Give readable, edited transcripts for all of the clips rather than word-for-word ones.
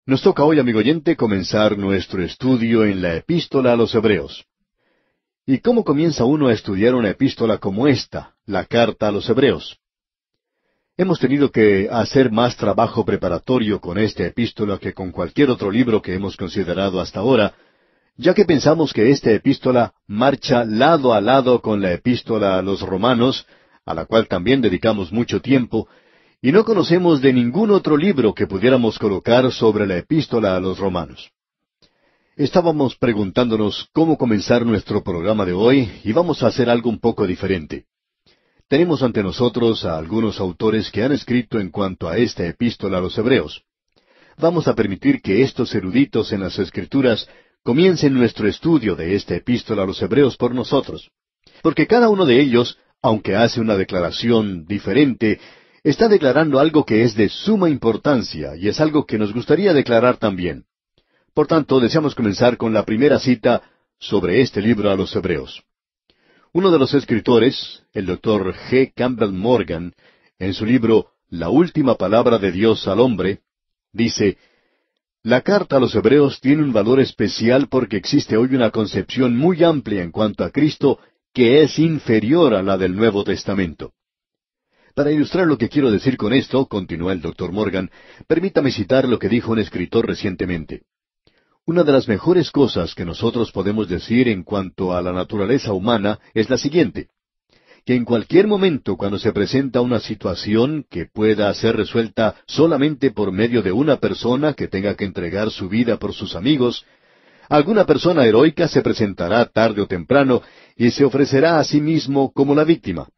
Nos toca hoy, amigo oyente, comenzar nuestro estudio en la Epístola a los Hebreos. ¿Y cómo comienza uno a estudiar una epístola como esta, la Carta a los Hebreos? Hemos tenido que hacer más trabajo preparatorio con esta epístola que con cualquier otro libro que hemos considerado hasta ahora, ya que pensamos que esta epístola marcha lado a lado con la Epístola a los Romanos, a la cual también dedicamos mucho tiempo, y no conocemos de ningún otro libro que pudiéramos colocar sobre la Epístola a los Romanos. Estábamos preguntándonos cómo comenzar nuestro programa de hoy y vamos a hacer algo un poco diferente. Tenemos ante nosotros a algunos autores que han escrito en cuanto a esta epístola a los Hebreos. Vamos a permitir que estos eruditos en las Escrituras comiencen nuestro estudio de esta epístola a los Hebreos por nosotros. Porque cada uno de ellos, aunque hace una declaración diferente, está declarando algo que es de suma importancia y es algo que nos gustaría declarar también. Por tanto, deseamos comenzar con la primera cita sobre este libro a los Hebreos. Uno de los escritores, el Dr. G. Campbell Morgan, en su libro La última palabra de Dios al hombre, dice: la carta a los Hebreos tiene un valor especial porque existe hoy una concepción muy amplia en cuanto a Cristo que es inferior a la del Nuevo Testamento. Para ilustrar lo que quiero decir con esto, continúa el Dr. Morgan, permítame citar lo que dijo un escritor recientemente. Una de las mejores cosas que nosotros podemos decir en cuanto a la naturaleza humana es la siguiente: que en cualquier momento cuando se presenta una situación que pueda ser resuelta solamente por medio de una persona que tenga que entregar su vida por sus amigos, alguna persona heroica se presentará tarde o temprano y se ofrecerá a sí mismo como la víctima.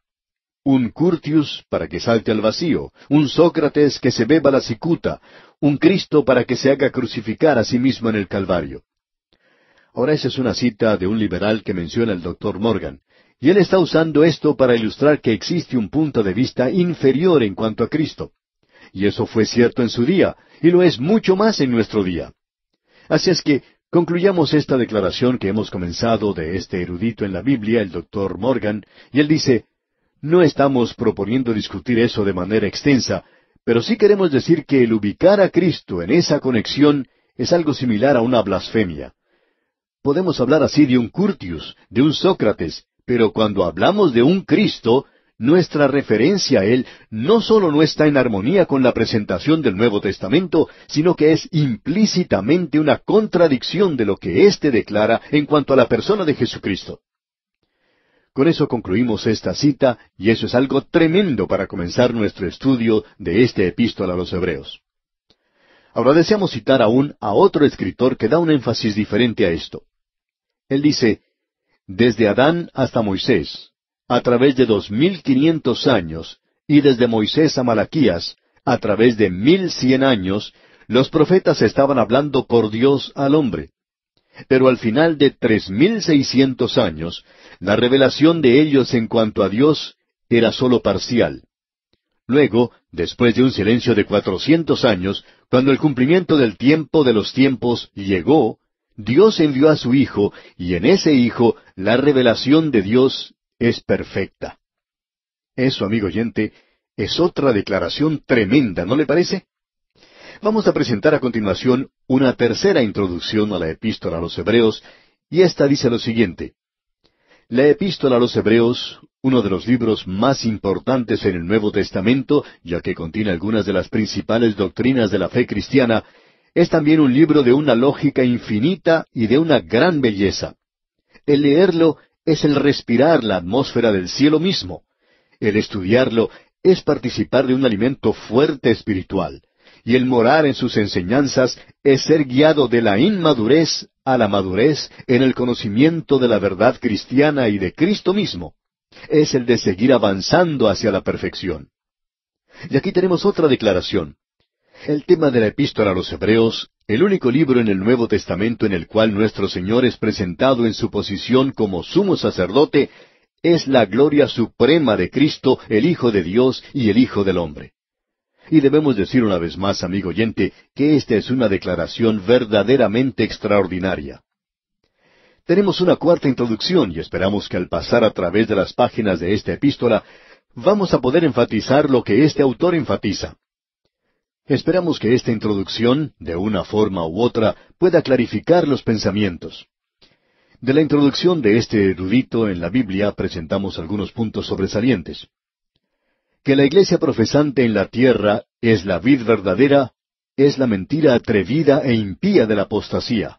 Un Curtius para que salte al vacío, un Sócrates que se beba la cicuta, un Cristo para que se haga crucificar a sí mismo en el Calvario. Ahora esa es una cita de un liberal que menciona el Dr. Morgan, y él está usando esto para ilustrar que existe un punto de vista inferior en cuanto a Cristo. Y eso fue cierto en su día, y lo es mucho más en nuestro día. Así es que concluyamos esta declaración que hemos comenzado de este erudito en la Biblia, el Dr. Morgan, y él dice: no estamos proponiendo discutir eso de manera extensa, pero sí queremos decir que el ubicar a Cristo en esa conexión es algo similar a una blasfemia. Podemos hablar así de un Curtius, de un Sócrates, pero cuando hablamos de un Cristo, nuestra referencia a Él no solo no está en armonía con la presentación del Nuevo Testamento, sino que es implícitamente una contradicción de lo que éste declara en cuanto a la persona de Jesucristo. Con eso concluimos esta cita, y eso es algo tremendo para comenzar nuestro estudio de esta epístola a los Hebreos. Ahora deseamos citar aún a otro escritor que da un énfasis diferente a esto. Él dice: desde Adán hasta Moisés, a través de 2500 años, y desde Moisés a Malaquías, a través de 1100 años, los profetas estaban hablando por Dios al hombre. Pero al final de 3600 años, la revelación de ellos en cuanto a Dios era sólo parcial. Luego, después de un silencio de 400 años, cuando el cumplimiento del tiempo de los tiempos llegó, Dios envió a su Hijo, y en ese Hijo la revelación de Dios es perfecta. Eso, amigo oyente, es otra declaración tremenda, ¿no le parece? Vamos a presentar a continuación una tercera introducción a la epístola a los Hebreos, y esta dice lo siguiente: la epístola a los Hebreos, uno de los libros más importantes en el Nuevo Testamento, ya que contiene algunas de las principales doctrinas de la fe cristiana, es también un libro de una lógica infinita y de una gran belleza. El leerlo es el respirar la atmósfera del cielo mismo. El estudiarlo es participar de un alimento fuerte espiritual. Y el morar en sus enseñanzas es ser guiado de la inmadurez a la madurez en el conocimiento de la verdad cristiana y de Cristo mismo. Es el de seguir avanzando hacia la perfección. Y aquí tenemos otra declaración. El tema de la epístola a los Hebreos, el único libro en el Nuevo Testamento en el cual nuestro Señor es presentado en su posición como sumo sacerdote, es la gloria suprema de Cristo, el Hijo de Dios y el Hijo del hombre. Y debemos decir una vez más, amigo oyente, que esta es una declaración verdaderamente extraordinaria. Tenemos una cuarta introducción y esperamos que al pasar a través de las páginas de esta epístola, vamos a poder enfatizar lo que este autor enfatiza. Esperamos que esta introducción, de una forma u otra, pueda clarificar los pensamientos. De la introducción de este erudito en la Biblia presentamos algunos puntos sobresalientes. Que la iglesia profesante en la tierra es la vid verdadera, es la mentira atrevida e impía de la apostasía.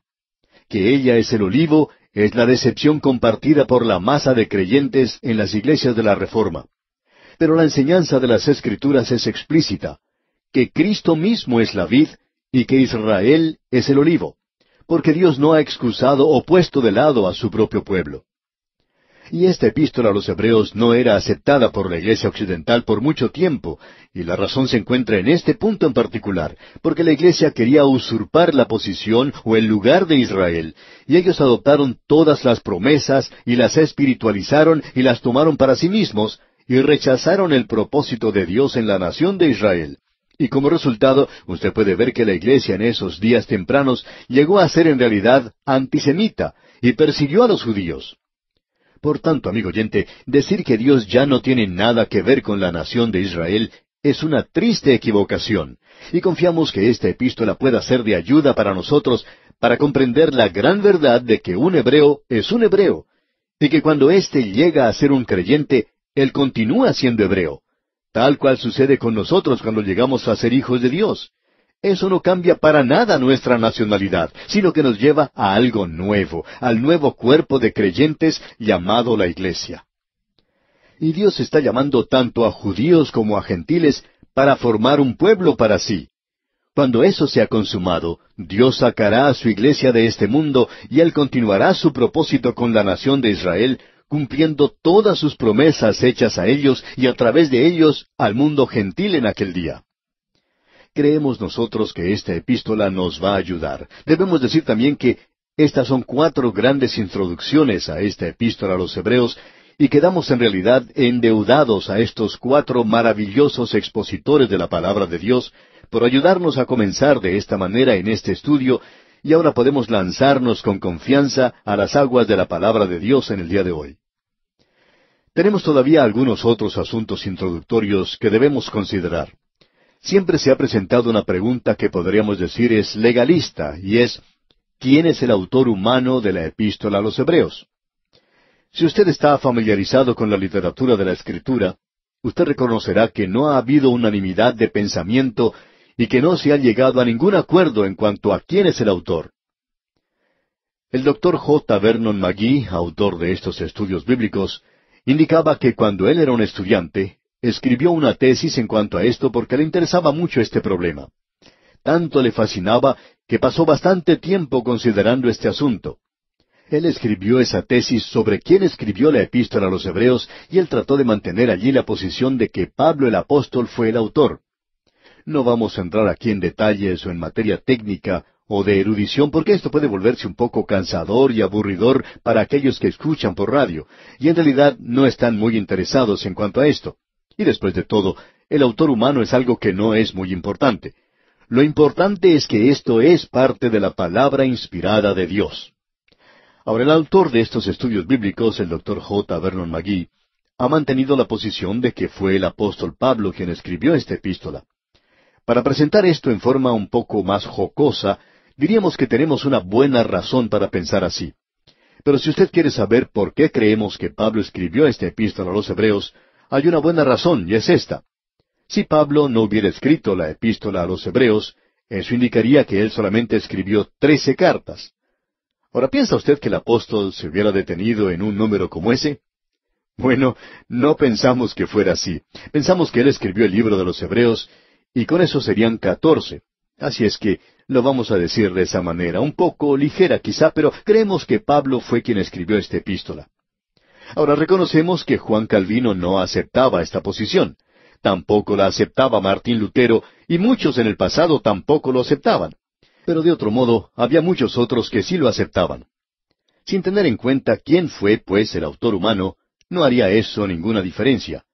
Que ella es el olivo, es la decepción compartida por la masa de creyentes en las iglesias de la Reforma. Pero la enseñanza de las Escrituras es explícita, que Cristo mismo es la vid y que Israel es el olivo, porque Dios no ha excusado o puesto de lado a su propio pueblo. Y esta epístola a los Hebreos no era aceptada por la Iglesia occidental por mucho tiempo, y la razón se encuentra en este punto en particular, porque la Iglesia quería usurpar la posición o el lugar de Israel, y ellos adoptaron todas las promesas y las espiritualizaron y las tomaron para sí mismos, y rechazaron el propósito de Dios en la nación de Israel. Y como resultado, usted puede ver que la Iglesia en esos días tempranos llegó a ser en realidad antisemita, y persiguió a los judíos. Por tanto, amigo oyente, decir que Dios ya no tiene nada que ver con la nación de Israel es una triste equivocación, y confiamos que esta epístola pueda ser de ayuda para nosotros para comprender la gran verdad de que un hebreo es un hebreo, y que cuando éste llega a ser un creyente, él continúa siendo hebreo, tal cual sucede con nosotros cuando llegamos a ser hijos de Dios. Eso no cambia para nada nuestra nacionalidad, sino que nos lleva a algo nuevo, al nuevo cuerpo de creyentes llamado la Iglesia. Y Dios está llamando tanto a judíos como a gentiles para formar un pueblo para sí. Cuando eso sea consumado, Dios sacará a su Iglesia de este mundo y Él continuará su propósito con la nación de Israel, cumpliendo todas sus promesas hechas a ellos y a través de ellos al mundo gentil en aquel día. Creemos nosotros que esta epístola nos va a ayudar. Debemos decir también que estas son 4 grandes introducciones a esta epístola a los Hebreos, y quedamos en realidad endeudados a estos 4 maravillosos expositores de la palabra de Dios por ayudarnos a comenzar de esta manera en este estudio, y ahora podemos lanzarnos con confianza a las aguas de la palabra de Dios en el día de hoy. Tenemos todavía algunos otros asuntos introductorios que debemos considerar. Siempre se ha presentado una pregunta que podríamos decir es legalista, y es, ¿quién es el autor humano de la epístola a los Hebreos? Si usted está familiarizado con la literatura de la Escritura, usted reconocerá que no ha habido unanimidad de pensamiento y que no se ha llegado a ningún acuerdo en cuanto a quién es el autor. El doctor J. Vernon McGee, autor de estos estudios bíblicos, indicaba que cuando él era un estudiante, escribió una tesis en cuanto a esto porque le interesaba mucho este problema. Tanto le fascinaba que pasó bastante tiempo considerando este asunto. Él escribió esa tesis sobre quién escribió la epístola a los Hebreos y él trató de mantener allí la posición de que Pablo el apóstol fue el autor. No vamos a entrar aquí en detalles o en materia técnica o de erudición porque esto puede volverse un poco cansador y aburridor para aquellos que escuchan por radio, y en realidad no están muy interesados en cuanto a esto. Y después de todo, el autor humano es algo que no es muy importante. Lo importante es que esto es parte de la palabra inspirada de Dios. Ahora, el autor de estos estudios bíblicos, el Dr. J. Vernon McGee, ha mantenido la posición de que fue el apóstol Pablo quien escribió esta epístola. Para presentar esto en forma un poco más jocosa, diríamos que tenemos una buena razón para pensar así. Pero si usted quiere saber por qué creemos que Pablo escribió esta epístola a los Hebreos, hay una buena razón, y es esta. Si Pablo no hubiera escrito la epístola a los Hebreos, eso indicaría que él solamente escribió 13 cartas. Ahora, ¿piensa usted que el apóstol se hubiera detenido en un número como ese? Bueno, no pensamos que fuera así. Pensamos que él escribió el libro de los Hebreos, y con eso serían 14. Así es que lo vamos a decir de esa manera, un poco ligera quizá, pero creemos que Pablo fue quien escribió esta epístola. Ahora reconocemos que Juan Calvino no aceptaba esta posición. Tampoco la aceptaba Martín Lutero, y muchos en el pasado tampoco lo aceptaban. Pero de otro modo, había muchos otros que sí lo aceptaban. Sin tener en cuenta quién fue, pues, el autor humano, no haría eso ninguna diferencia.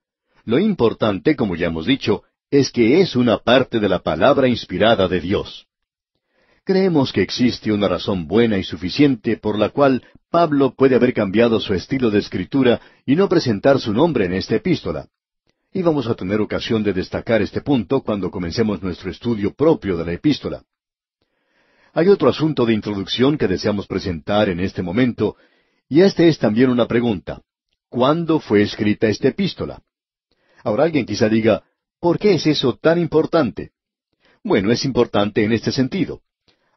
Lo importante, como ya hemos dicho, es que es una parte de la palabra inspirada de Dios. Creemos que existe una razón buena y suficiente por la cual Pablo puede haber cambiado su estilo de escritura y no presentar su nombre en esta epístola. Y vamos a tener ocasión de destacar este punto cuando comencemos nuestro estudio propio de la epístola. Hay otro asunto de introducción que deseamos presentar en este momento, y este es también una pregunta. ¿Cuándo fue escrita esta epístola? Ahora alguien quizá diga, ¿por qué es eso tan importante? Bueno, es importante en este sentido.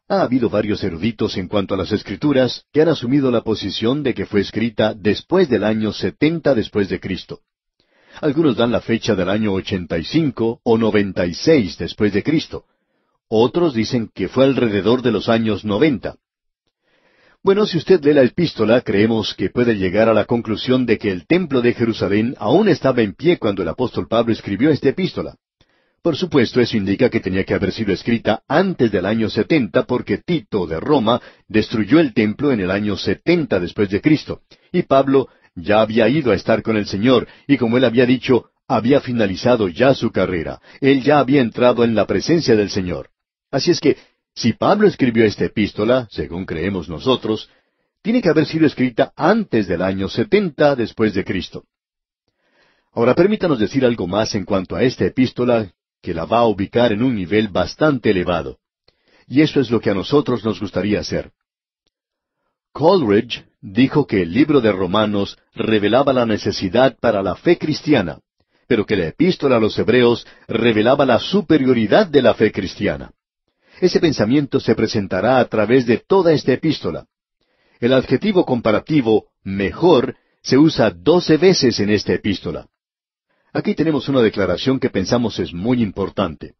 Ha habido varios eruditos en cuanto a las Escrituras que han asumido la posición de que fue escrita después del año 70 después de Cristo. Algunos dan la fecha del año 85 o 96 después de Cristo. Otros dicen que fue alrededor de los años 90. Bueno, si usted lee la epístola, creemos que puede llegar a la conclusión de que el templo de Jerusalén aún estaba en pie cuando el apóstol Pablo escribió esta epístola. Por supuesto, eso indica que tenía que haber sido escrita antes del año 70, porque Tito de Roma destruyó el templo en el año 70 después de Cristo, y Pablo ya había ido a estar con el Señor, y como él había dicho, había finalizado ya su carrera. Él ya había entrado en la presencia del Señor. Así es que, si Pablo escribió esta epístola, según creemos nosotros, tiene que haber sido escrita antes del año 70 después de Cristo. Ahora permítanos decir algo más en cuanto a esta epístola, que la va a ubicar en un nivel bastante elevado. Y eso es lo que a nosotros nos gustaría hacer. Coleridge dijo que el libro de Romanos revelaba la necesidad para la fe cristiana, pero que la epístola a los Hebreos revelaba la superioridad de la fe cristiana. Ese pensamiento se presentará a través de toda esta epístola. El adjetivo comparativo mejor se usa 12 veces en esta epístola. Aquí tenemos una declaración que pensamos es muy importante.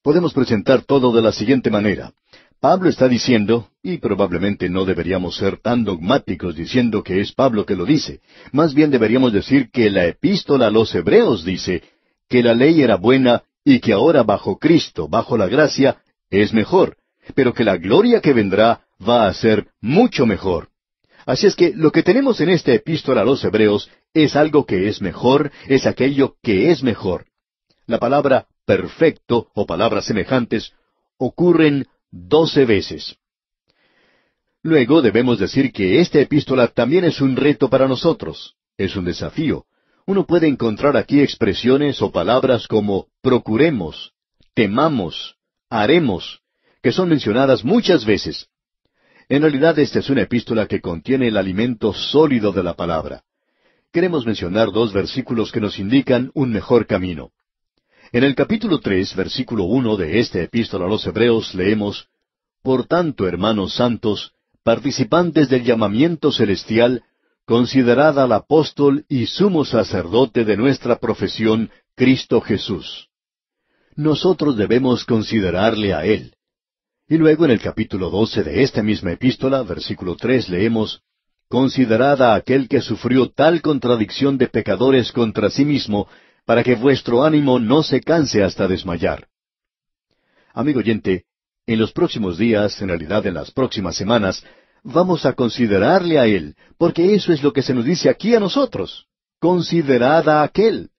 Podemos presentar todo de la siguiente manera. Pablo está diciendo, y probablemente no deberíamos ser tan dogmáticos diciendo que es Pablo que lo dice, más bien deberíamos decir que la epístola a los Hebreos dice que la ley era buena y que ahora bajo Cristo, bajo la gracia, es mejor, pero que la gloria que vendrá va a ser mucho mejor. Así es que lo que tenemos en esta epístola a los Hebreos es algo que es mejor, es aquello que es mejor. La palabra perfecto o palabras semejantes ocurren 12 veces. Luego debemos decir que esta epístola también es un reto para nosotros, es un desafío. Uno puede encontrar aquí expresiones o palabras como procuremos, temamos, haremos, que son mencionadas muchas veces. En realidad esta es una epístola que contiene el alimento sólido de la palabra. Queremos mencionar 2 versículos que nos indican un mejor camino. En el capítulo 3, versículo 1 de esta epístola a los Hebreos leemos, «Por tanto, hermanos santos, participantes del llamamiento celestial, considerad al apóstol y sumo sacerdote de nuestra profesión, Cristo Jesús». Nosotros debemos considerarle a Él. Y luego en el capítulo 12 de esta misma epístola, versículo 3, leemos, «Considerad a aquel que sufrió tal contradicción de pecadores contra sí mismo, para que vuestro ánimo no se canse hasta desmayar». Amigo oyente, en los próximos días, en realidad en las próximas semanas, vamos a considerarle a Él, porque eso es lo que se nos dice aquí a nosotros. Considerad a aquel.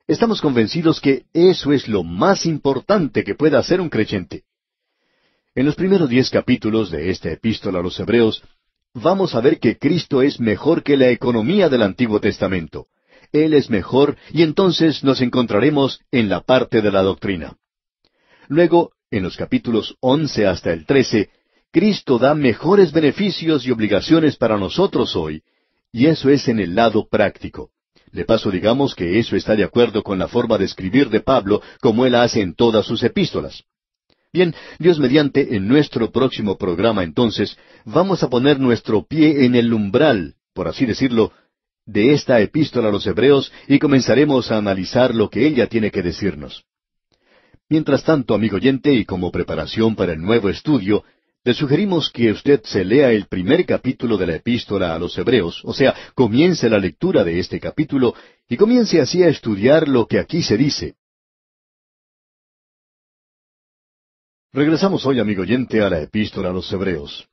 Estamos convencidos que eso es lo más importante que pueda hacer un creyente. En los primeros 10 capítulos de esta epístola a los Hebreos, vamos a ver que Cristo es mejor que la economía del Antiguo Testamento. Él es mejor y entonces nos encontraremos en la parte de la doctrina. Luego, en los capítulos 11 hasta el 13, Cristo da mejores beneficios y obligaciones para nosotros hoy, y eso es en el lado práctico. De paso, digamos que eso está de acuerdo con la forma de escribir de Pablo, como él hace en todas sus epístolas. Bien, Dios mediante, en nuestro próximo programa entonces, vamos a poner nuestro pie en el umbral, por así decirlo, de esta epístola a los Hebreos y comenzaremos a analizar lo que ella tiene que decirnos. Mientras tanto, amigo oyente, y como preparación para el nuevo estudio, le sugerimos que usted se lea el primer capítulo de la epístola a los Hebreos, o sea, comience la lectura de este capítulo y comience así a estudiar lo que aquí se dice. Regresamos hoy, amigo oyente, a la epístola a los Hebreos.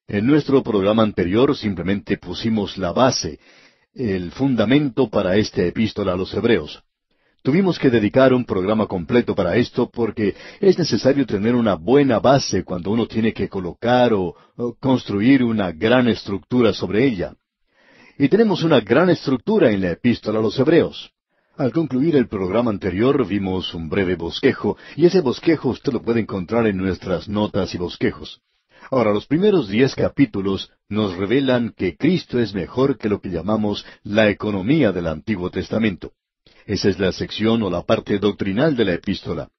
En nuestro programa anterior simplemente pusimos la base, el fundamento para esta epístola a los Hebreos. Tuvimos que dedicar un programa completo para esto porque es necesario tener una buena base cuando uno tiene que colocar o construir una gran estructura sobre ella. Y tenemos una gran estructura en la epístola a los Hebreos. Al concluir el programa anterior vimos un breve bosquejo, y ese bosquejo usted lo puede encontrar en nuestras notas y bosquejos. Ahora, los primeros 10 capítulos nos revelan que Cristo es mejor que lo que llamamos la economía del Antiguo Testamento. Esa es la sección o la parte doctrinal de la epístola.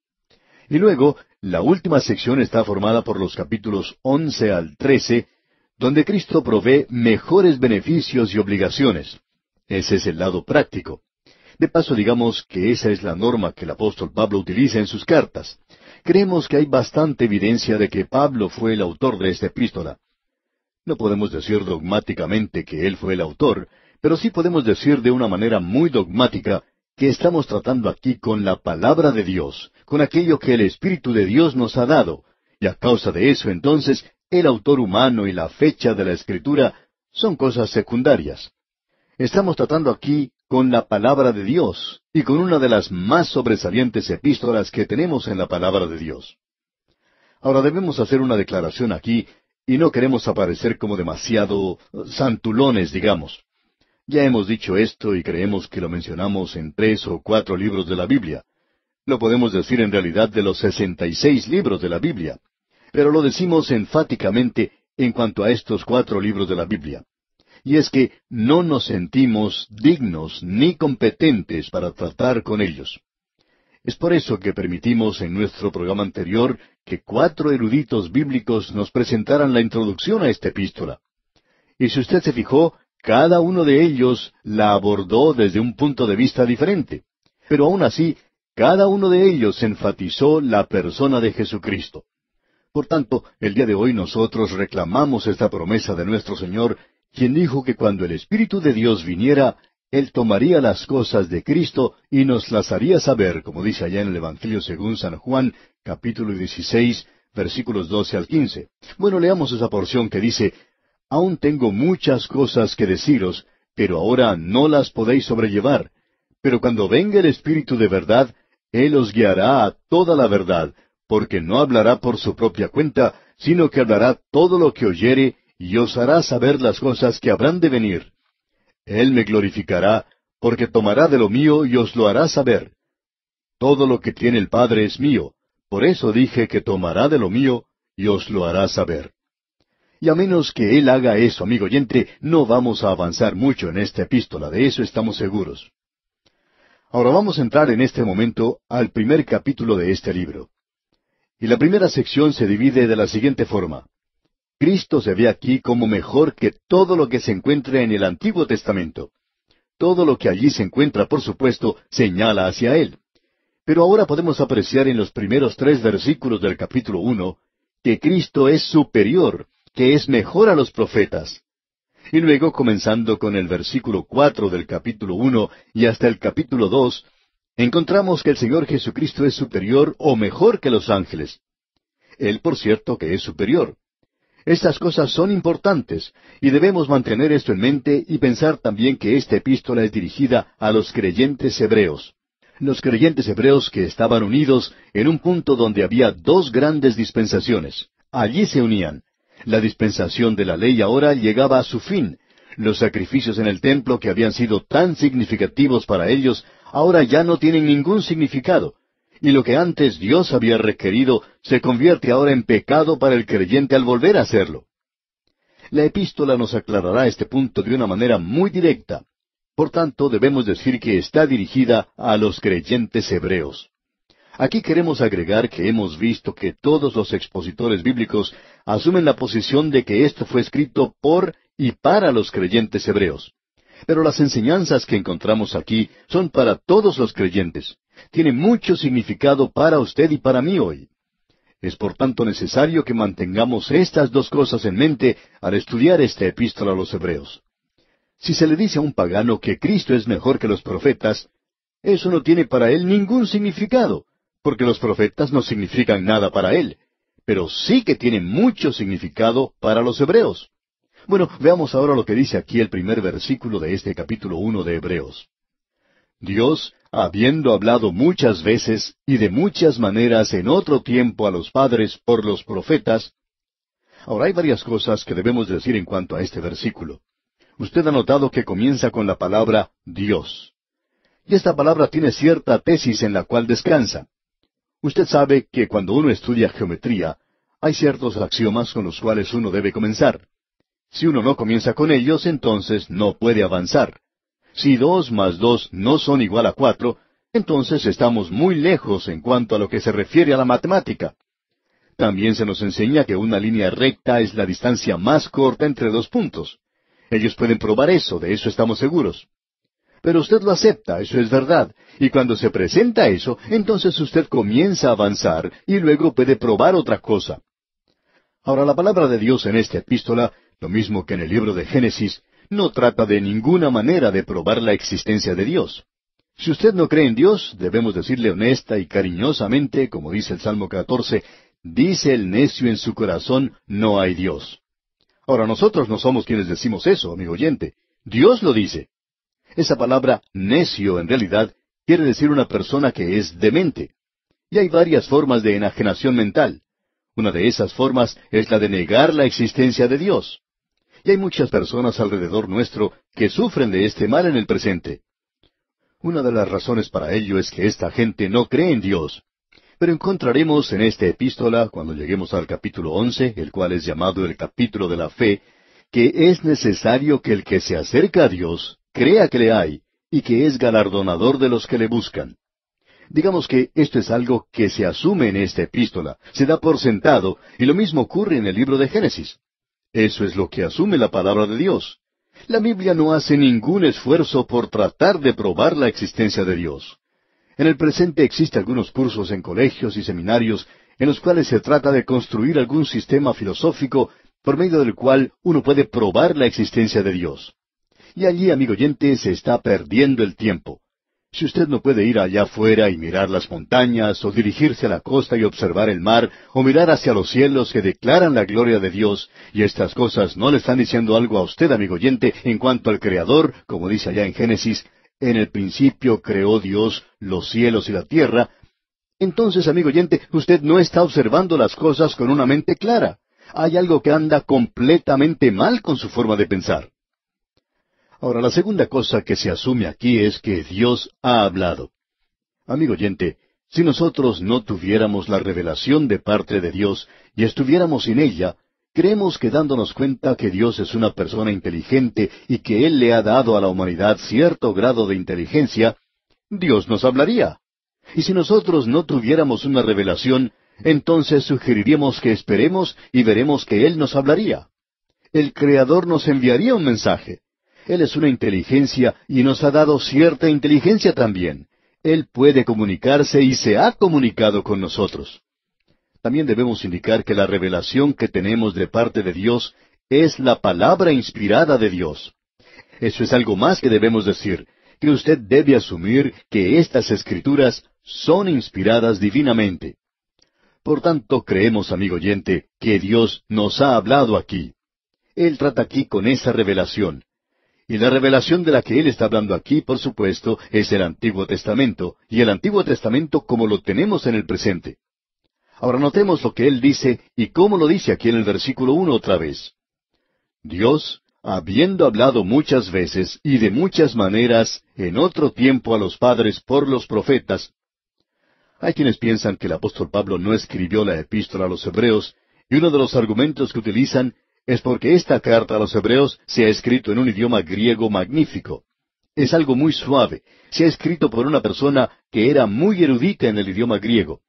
Y luego, la última sección está formada por los capítulos 11 al 13, donde Cristo provee mejores beneficios y obligaciones. Ese es el lado práctico. De paso, digamos que esa es la norma que el apóstol Pablo utiliza en sus cartas. Creemos que hay bastante evidencia de que Pablo fue el autor de esta epístola. No podemos decir dogmáticamente que él fue el autor, pero sí podemos decir de una manera muy dogmática que estamos tratando aquí con la palabra de Dios, con aquello que el Espíritu de Dios nos ha dado, y a causa de eso, entonces, el autor humano y la fecha de la Escritura son cosas secundarias. Estamos tratando aquí con la palabra de Dios y con una de las más sobresalientes epístolas que tenemos en la palabra de Dios. Ahora debemos hacer una declaración aquí y no queremos aparecer como demasiado santulones, digamos. Ya hemos dicho esto y creemos que lo mencionamos en 3 o 4 libros de la Biblia. Lo podemos decir en realidad de los 66 libros de la Biblia, pero lo decimos enfáticamente en cuanto a estos 4 libros de la Biblia. Y es que no nos sentimos dignos ni competentes para tratar con ellos. Es por eso que permitimos en nuestro programa anterior que 4 eruditos bíblicos nos presentaran la introducción a esta epístola. Y si usted se fijó, cada uno de ellos la abordó desde un punto de vista diferente. Pero aún así, cada uno de ellos enfatizó la persona de Jesucristo. Por tanto, el día de hoy nosotros reclamamos esta promesa de nuestro Señor, quien dijo que cuando el Espíritu de Dios viniera, Él tomaría las cosas de Cristo y nos las haría saber, como dice allá en el Evangelio según San Juan, capítulo 16, versículos 12 al 15. Bueno, leamos esa porción que dice: «Aún tengo muchas cosas que deciros, pero ahora no las podéis sobrellevar. Pero cuando venga el Espíritu de verdad, Él os guiará a toda la verdad, porque no hablará por su propia cuenta, sino que hablará todo lo que oyere, y os hará saber las cosas que habrán de venir. Él me glorificará, porque tomará de lo mío y os lo hará saber. Todo lo que tiene el Padre es mío, por eso dije que tomará de lo mío y os lo hará saber». Y a menos que Él haga eso, amigo oyente, no vamos a avanzar mucho en esta epístola, de eso estamos seguros. Ahora vamos a entrar en este momento al primer capítulo de este libro. Y la primera sección se divide de la siguiente forma. Cristo se ve aquí como mejor que todo lo que se encuentra en el Antiguo Testamento. Todo lo que allí se encuentra, por supuesto, señala hacia Él. Pero ahora podemos apreciar en los primeros 3 versículos del capítulo 1 que Cristo es superior, que es mejor a los profetas. Y luego, comenzando con el versículo 4 del capítulo 1 y hasta el capítulo 2, encontramos que el Señor Jesucristo es superior o mejor que los ángeles. Él, por cierto, que es superior. Estas cosas son importantes, y debemos mantener esto en mente y pensar también que esta epístola es dirigida a los creyentes hebreos. Los creyentes hebreos que estaban unidos en un punto donde había 2 grandes dispensaciones. Allí se unían. La dispensación de la ley ahora llegaba a su fin. Los sacrificios en el templo que habían sido tan significativos para ellos, ahora ya no tienen ningún significado. Y lo que antes Dios había requerido se convierte ahora en pecado para el creyente al volver a hacerlo. La epístola nos aclarará este punto de una manera muy directa. Por tanto, debemos decir que está dirigida a los creyentes hebreos. Aquí queremos agregar que hemos visto que todos los expositores bíblicos asumen la posición de que esto fue escrito por y para los creyentes hebreos. Pero las enseñanzas que encontramos aquí son para todos los creyentes. Tiene mucho significado para usted y para mí hoy. Es por tanto necesario que mantengamos estas 2 cosas en mente al estudiar esta epístola a los hebreos. Si se le dice a un pagano que Cristo es mejor que los profetas, eso no tiene para él ningún significado, porque los profetas no significan nada para él, pero sí que tienen mucho significado para los hebreos. Bueno, veamos ahora lo que dice aquí el primer versículo de este capítulo 1 de Hebreos. Dios, habiendo hablado muchas veces y de muchas maneras en otro tiempo a los padres por los profetas. Ahora hay varias cosas que debemos decir en cuanto a este versículo. Usted ha notado que comienza con la palabra Dios. Y esta palabra tiene cierta tesis en la cual descansa. Usted sabe que cuando uno estudia geometría, hay ciertos axiomas con los cuales uno debe comenzar. Si uno no comienza con ellos, entonces no puede avanzar. Si 2 más 2 no son igual a 4, entonces estamos muy lejos en cuanto a lo que se refiere a la matemática. También se nos enseña que una línea recta es la distancia más corta entre dos puntos. Ellos pueden probar eso, de eso estamos seguros. Pero usted lo acepta, eso es verdad. Y cuando se presenta eso, entonces usted comienza a avanzar y luego puede probar otra cosa. Ahora, la palabra de Dios en esta epístola, lo mismo que en el libro de Génesis, no trata de ninguna manera de probar la existencia de Dios. Si usted no cree en Dios, debemos decirle honesta y cariñosamente, como dice el Salmo 14, dice el necio en su corazón, no hay Dios. Ahora, nosotros no somos quienes decimos eso, amigo oyente. Dios lo dice. Esa palabra necio, en realidad, quiere decir una persona que es demente. Y hay varias formas de enajenación mental. Una de esas formas es la de negar la existencia de Dios. Y hay muchas personas alrededor nuestro que sufren de este mal en el presente. Una de las razones para ello es que esta gente no cree en Dios. Pero encontraremos en esta epístola, cuando lleguemos al capítulo 11, el cual es llamado el capítulo de la fe, que es necesario que el que se acerca a Dios crea que le hay, y que es galardonador de los que le buscan. Digamos que esto es algo que se asume en esta epístola, se da por sentado, y lo mismo ocurre en el libro de Génesis. Eso es lo que asume la palabra de Dios. La Biblia no hace ningún esfuerzo por tratar de probar la existencia de Dios. En el presente existen algunos cursos en colegios y seminarios en los cuales se trata de construir algún sistema filosófico por medio del cual uno puede probar la existencia de Dios. Y allí, amigo oyente, se está perdiendo el tiempo. Si usted no puede ir allá afuera y mirar las montañas, o dirigirse a la costa y observar el mar, o mirar hacia los cielos que declaran la gloria de Dios, y estas cosas no le están diciendo algo a usted, amigo oyente, en cuanto al Creador, como dice allá en Génesis, en el principio creó Dios los cielos y la tierra, entonces, amigo oyente, usted no está observando las cosas con una mente clara. Hay algo que anda completamente mal con su forma de pensar. Ahora, la segunda cosa que se asume aquí es que Dios ha hablado. Amigo oyente, si nosotros no tuviéramos la revelación de parte de Dios y estuviéramos sin ella, creemos que dándonos cuenta que Dios es una persona inteligente y que Él le ha dado a la humanidad cierto grado de inteligencia, Dios nos hablaría. Y si nosotros no tuviéramos una revelación, entonces sugeriríamos que esperemos y veremos que Él nos hablaría. El Creador nos enviaría un mensaje. Él es una inteligencia y nos ha dado cierta inteligencia también. Él puede comunicarse y se ha comunicado con nosotros. También debemos indicar que la revelación que tenemos de parte de Dios es la palabra inspirada de Dios. Eso es algo más que debemos decir, que usted debe asumir que estas Escrituras son inspiradas divinamente. Por tanto, creemos, amigo oyente, que Dios nos ha hablado aquí. Él trata aquí con esa revelación. Y la revelación de la que Él está hablando aquí, por supuesto, es el Antiguo Testamento, y el Antiguo Testamento como lo tenemos en el presente. Ahora notemos lo que Él dice, y cómo lo dice aquí en el versículo 1 otra vez. Dios, habiendo hablado muchas veces y de muchas maneras en otro tiempo a los padres por los profetas. Hay quienes piensan que el apóstol Pablo no escribió la epístola a los Hebreos, y uno de los argumentos que utilizan es porque esta carta a los Hebreos se ha escrito en un idioma griego magnífico. Es algo muy suave. Se ha escrito por una persona que era muy erudita en el idioma griego.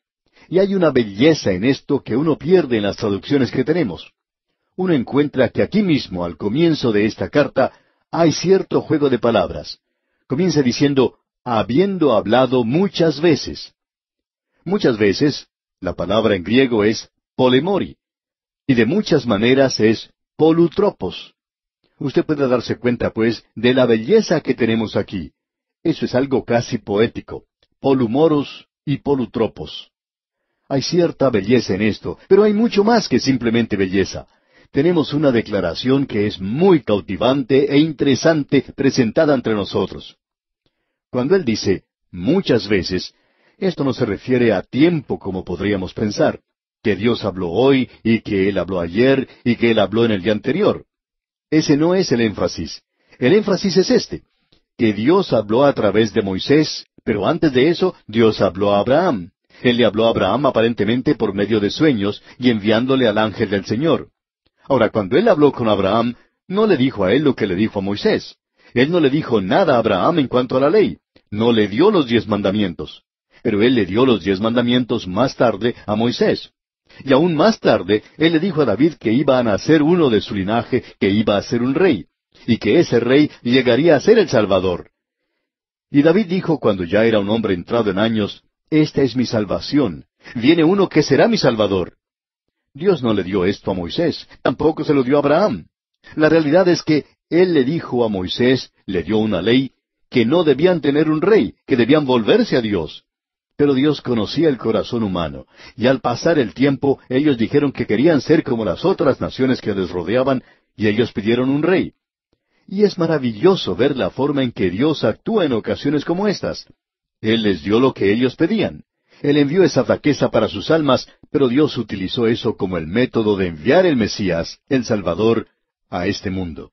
Y hay una belleza en esto que uno pierde en las traducciones que tenemos. Uno encuentra que aquí mismo, al comienzo de esta carta, hay cierto juego de palabras. Comienza diciendo, habiendo hablado muchas veces. Muchas veces, la palabra en griego es polemori. Y de muchas maneras es polutropos. Usted puede darse cuenta, pues, de la belleza que tenemos aquí. Eso es algo casi poético. Polumoros y polutropos. Hay cierta belleza en esto, pero hay mucho más que simplemente belleza. Tenemos una declaración que es muy cautivante e interesante presentada entre nosotros. Cuando él dice muchas veces, esto no se refiere a tiempo como podríamos pensar, que Dios habló hoy y que Él habló ayer y que Él habló en el día anterior. Ese no es el énfasis. El énfasis es este. que Dios habló a través de Moisés, pero antes de eso, Dios habló a Abraham. Él le habló a Abraham aparentemente por medio de sueños y enviándole al ángel del Señor. Ahora, cuando él habló con Abraham, no le dijo a él lo que le dijo a Moisés. Él no le dijo nada a Abraham en cuanto a la ley. No le dio los 10 mandamientos. Pero él le dio los 10 mandamientos más tarde a Moisés. Y aún más tarde, él le dijo a David que iba a nacer uno de su linaje, que iba a ser un rey, y que ese rey llegaría a ser el Salvador. Y David dijo cuando ya era un hombre entrado en años, esta es mi salvación, viene uno que será mi Salvador. Dios no le dio esto a Moisés, tampoco se lo dio a Abraham. La realidad es que él le dijo a Moisés, le dio una ley, que no debían tener un rey, que debían volverse a Dios. Pero Dios conocía el corazón humano, y al pasar el tiempo ellos dijeron que querían ser como las otras naciones que les rodeaban, y ellos pidieron un rey. Y es maravilloso ver la forma en que Dios actúa en ocasiones como estas. Él les dio lo que ellos pedían. Él envió esa flaqueza para sus almas, pero Dios utilizó eso como el método de enviar el Mesías, el Salvador, a este mundo.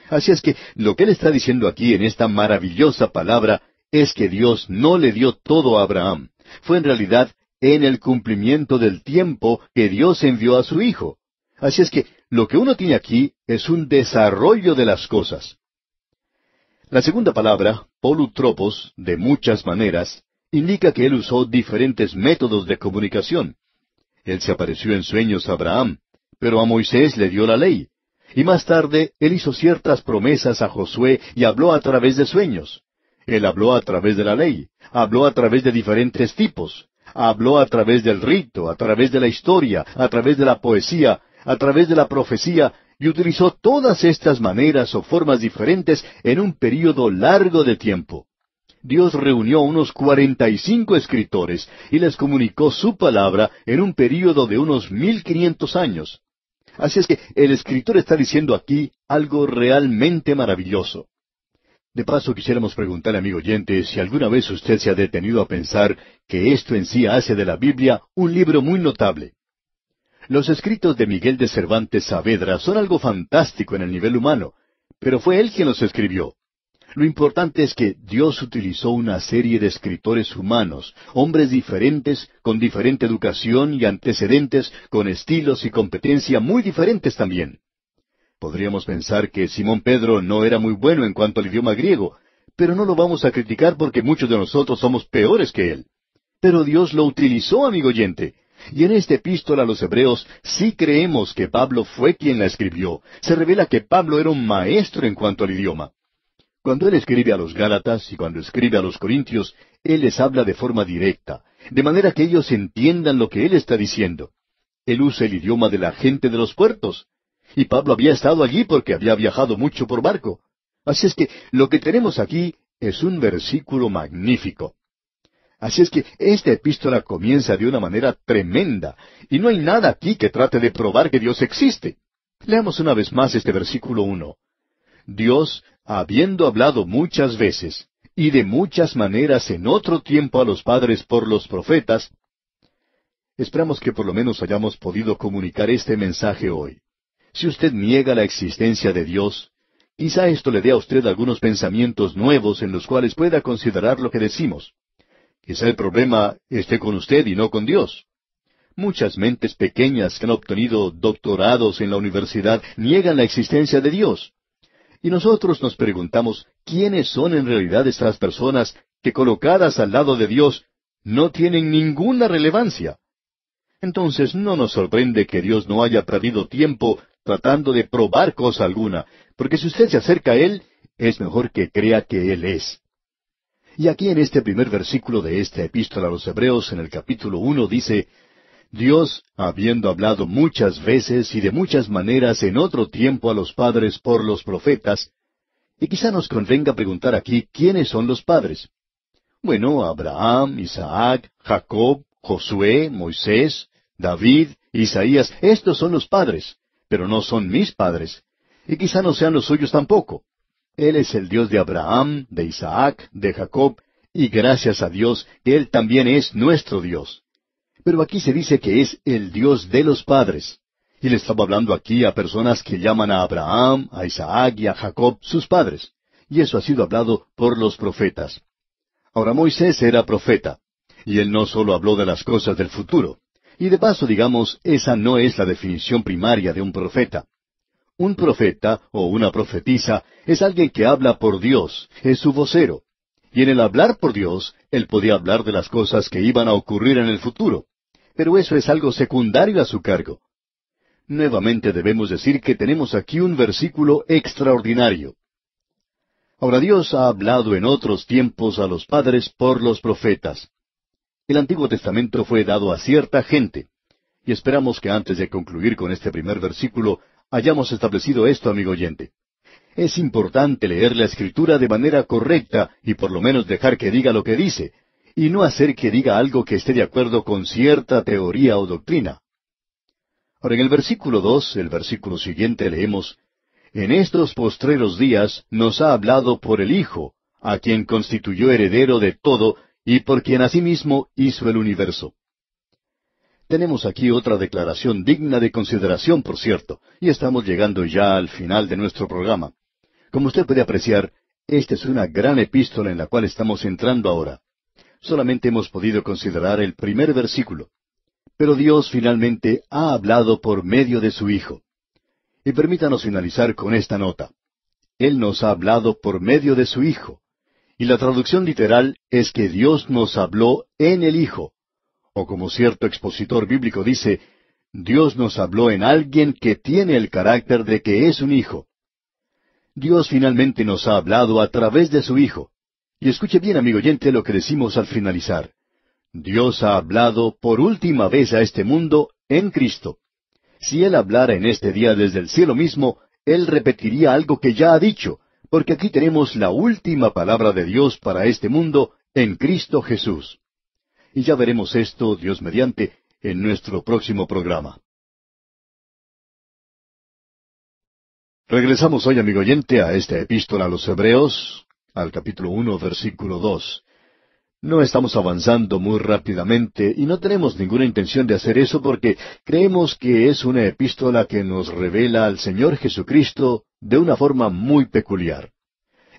Así es que lo que Él está diciendo aquí en esta maravillosa palabra es que Dios no le dio todo a Abraham. Fue en realidad en el cumplimiento del tiempo que Dios envió a su Hijo. Así es que lo que uno tiene aquí es un desarrollo de las cosas. La segunda palabra, polutropos, de muchas maneras, indica que Él usó diferentes métodos de comunicación. Él se apareció en sueños a Abraham, pero a Moisés le dio la ley. Y más tarde, Él hizo ciertas promesas a Josué y habló a través de sueños. Él habló a través de la ley, habló a través de diferentes tipos, habló a través del rito, a través de la historia, a través de la poesía, a través de la profecía, y utilizó todas estas maneras o formas diferentes en un período largo de tiempo. Dios reunió a unos 45 escritores y les comunicó su palabra en un período de unos 1500 años. Así es que el escritor está diciendo aquí algo realmente maravilloso. De paso, quisiéramos preguntarle, amigo oyente, si alguna vez usted se ha detenido a pensar que esto en sí hace de la Biblia un libro muy notable. Los escritos de Miguel de Cervantes Saavedra son algo fantástico en el nivel humano, pero fue él quien los escribió. Lo importante es que Dios utilizó una serie de escritores humanos, hombres diferentes, con diferente educación y antecedentes, con estilos y competencia muy diferentes también. Podríamos pensar que Simón Pedro no era muy bueno en cuanto al idioma griego, pero no lo vamos a criticar porque muchos de nosotros somos peores que él. Pero Dios lo utilizó, amigo oyente. Y en esta epístola a los Hebreos sí creemos que Pablo fue quien la escribió. Se revela que Pablo era un maestro en cuanto al idioma. Cuando él escribe a los Gálatas y cuando escribe a los Corintios, él les habla de forma directa, de manera que ellos entiendan lo que él está diciendo. Él usa el idioma de la gente de los puertos. Y Pablo había estado allí porque había viajado mucho por barco. Así es que lo que tenemos aquí es un versículo magnífico. Así es que esta epístola comienza de una manera tremenda, y no hay nada aquí que trate de probar que Dios existe. Leamos una vez más este versículo 1. Dios, habiendo hablado muchas veces, y de muchas maneras en otro tiempo a los padres por los profetas. Esperamos que por lo menos hayamos podido comunicar este mensaje hoy. Si usted niega la existencia de Dios, quizá esto le dé a usted algunos pensamientos nuevos en los cuales pueda considerar lo que decimos. Quizá el problema esté con usted y no con Dios. Muchas mentes pequeñas que han obtenido doctorados en la universidad niegan la existencia de Dios. Y nosotros nos preguntamos, ¿quiénes son en realidad estas personas que colocadas al lado de Dios no tienen ninguna relevancia? Entonces no nos sorprende que Dios no haya perdido tiempo tratando de probar cosa alguna, porque si usted se acerca a Él, es mejor que crea que Él es. Y aquí en este primer versículo de esta epístola a los Hebreos, en el capítulo 1, dice, Dios, habiendo hablado muchas veces y de muchas maneras en otro tiempo a los padres por los profetas, y quizá nos convenga preguntar aquí quiénes son los padres. Bueno, Abraham, Isaac, Jacob, Josué, Moisés, David, Isaías, estos son los padres, pero no son mis padres, y quizá no sean los suyos tampoco. Él es el Dios de Abraham, de Isaac, de Jacob, y gracias a Dios que Él también es nuestro Dios. Pero aquí se dice que es el Dios de los padres. Y le estaba hablando aquí a personas que llaman a Abraham, a Isaac y a Jacob sus padres. y eso ha sido hablado por los profetas. Ahora Moisés era profeta, y él no solo habló de las cosas del futuro. Y de paso, digamos, esa no es la definición primaria de un profeta. Un profeta o una profetisa es alguien que habla por Dios, es su vocero. Y en el hablar por Dios, él podía hablar de las cosas que iban a ocurrir en el futuro. Pero eso es algo secundario a su cargo. Nuevamente debemos decir que tenemos aquí un versículo extraordinario. Ahora Dios ha hablado en otros tiempos a los padres por los profetas. El Antiguo Testamento fue dado a cierta gente. Y esperamos que antes de concluir con este primer versículo, hayamos establecido esto, amigo oyente. Es importante leer la Escritura de manera correcta y por lo menos dejar que diga lo que dice, y no hacer que diga algo que esté de acuerdo con cierta teoría o doctrina. Ahora en el versículo 2, el versículo siguiente, leemos, «En estos postreros días nos ha hablado por el Hijo, a quien constituyó heredero de todo, y por quien asimismo hizo el universo». Tenemos aquí otra declaración digna de consideración, por cierto, y estamos llegando ya al final de nuestro programa. Como usted puede apreciar, esta es una gran epístola en la cual estamos entrando ahora. Solamente hemos podido considerar el primer versículo. Pero Dios finalmente ha hablado por medio de su Hijo. Y permítanos finalizar con esta nota. Él nos ha hablado por medio de su Hijo. Y la traducción literal es que Dios nos habló en el Hijo. O como cierto expositor bíblico dice, Dios nos habló en alguien que tiene el carácter de que es un hijo. Dios finalmente nos ha hablado a través de su Hijo. Y escuche bien, amigo oyente, lo que decimos al finalizar. Dios ha hablado por última vez a este mundo en Cristo. Si Él hablara en este día desde el cielo mismo, Él repetiría algo que ya ha dicho, porque aquí tenemos la última palabra de Dios para este mundo en Cristo Jesús. Y ya veremos esto, Dios mediante, en nuestro próximo programa. Regresamos hoy, amigo oyente, a esta epístola a los Hebreos, al capítulo 1, versículo 2. No estamos avanzando muy rápidamente y no tenemos ninguna intención de hacer eso porque creemos que es una epístola que nos revela al Señor Jesucristo de una forma muy peculiar.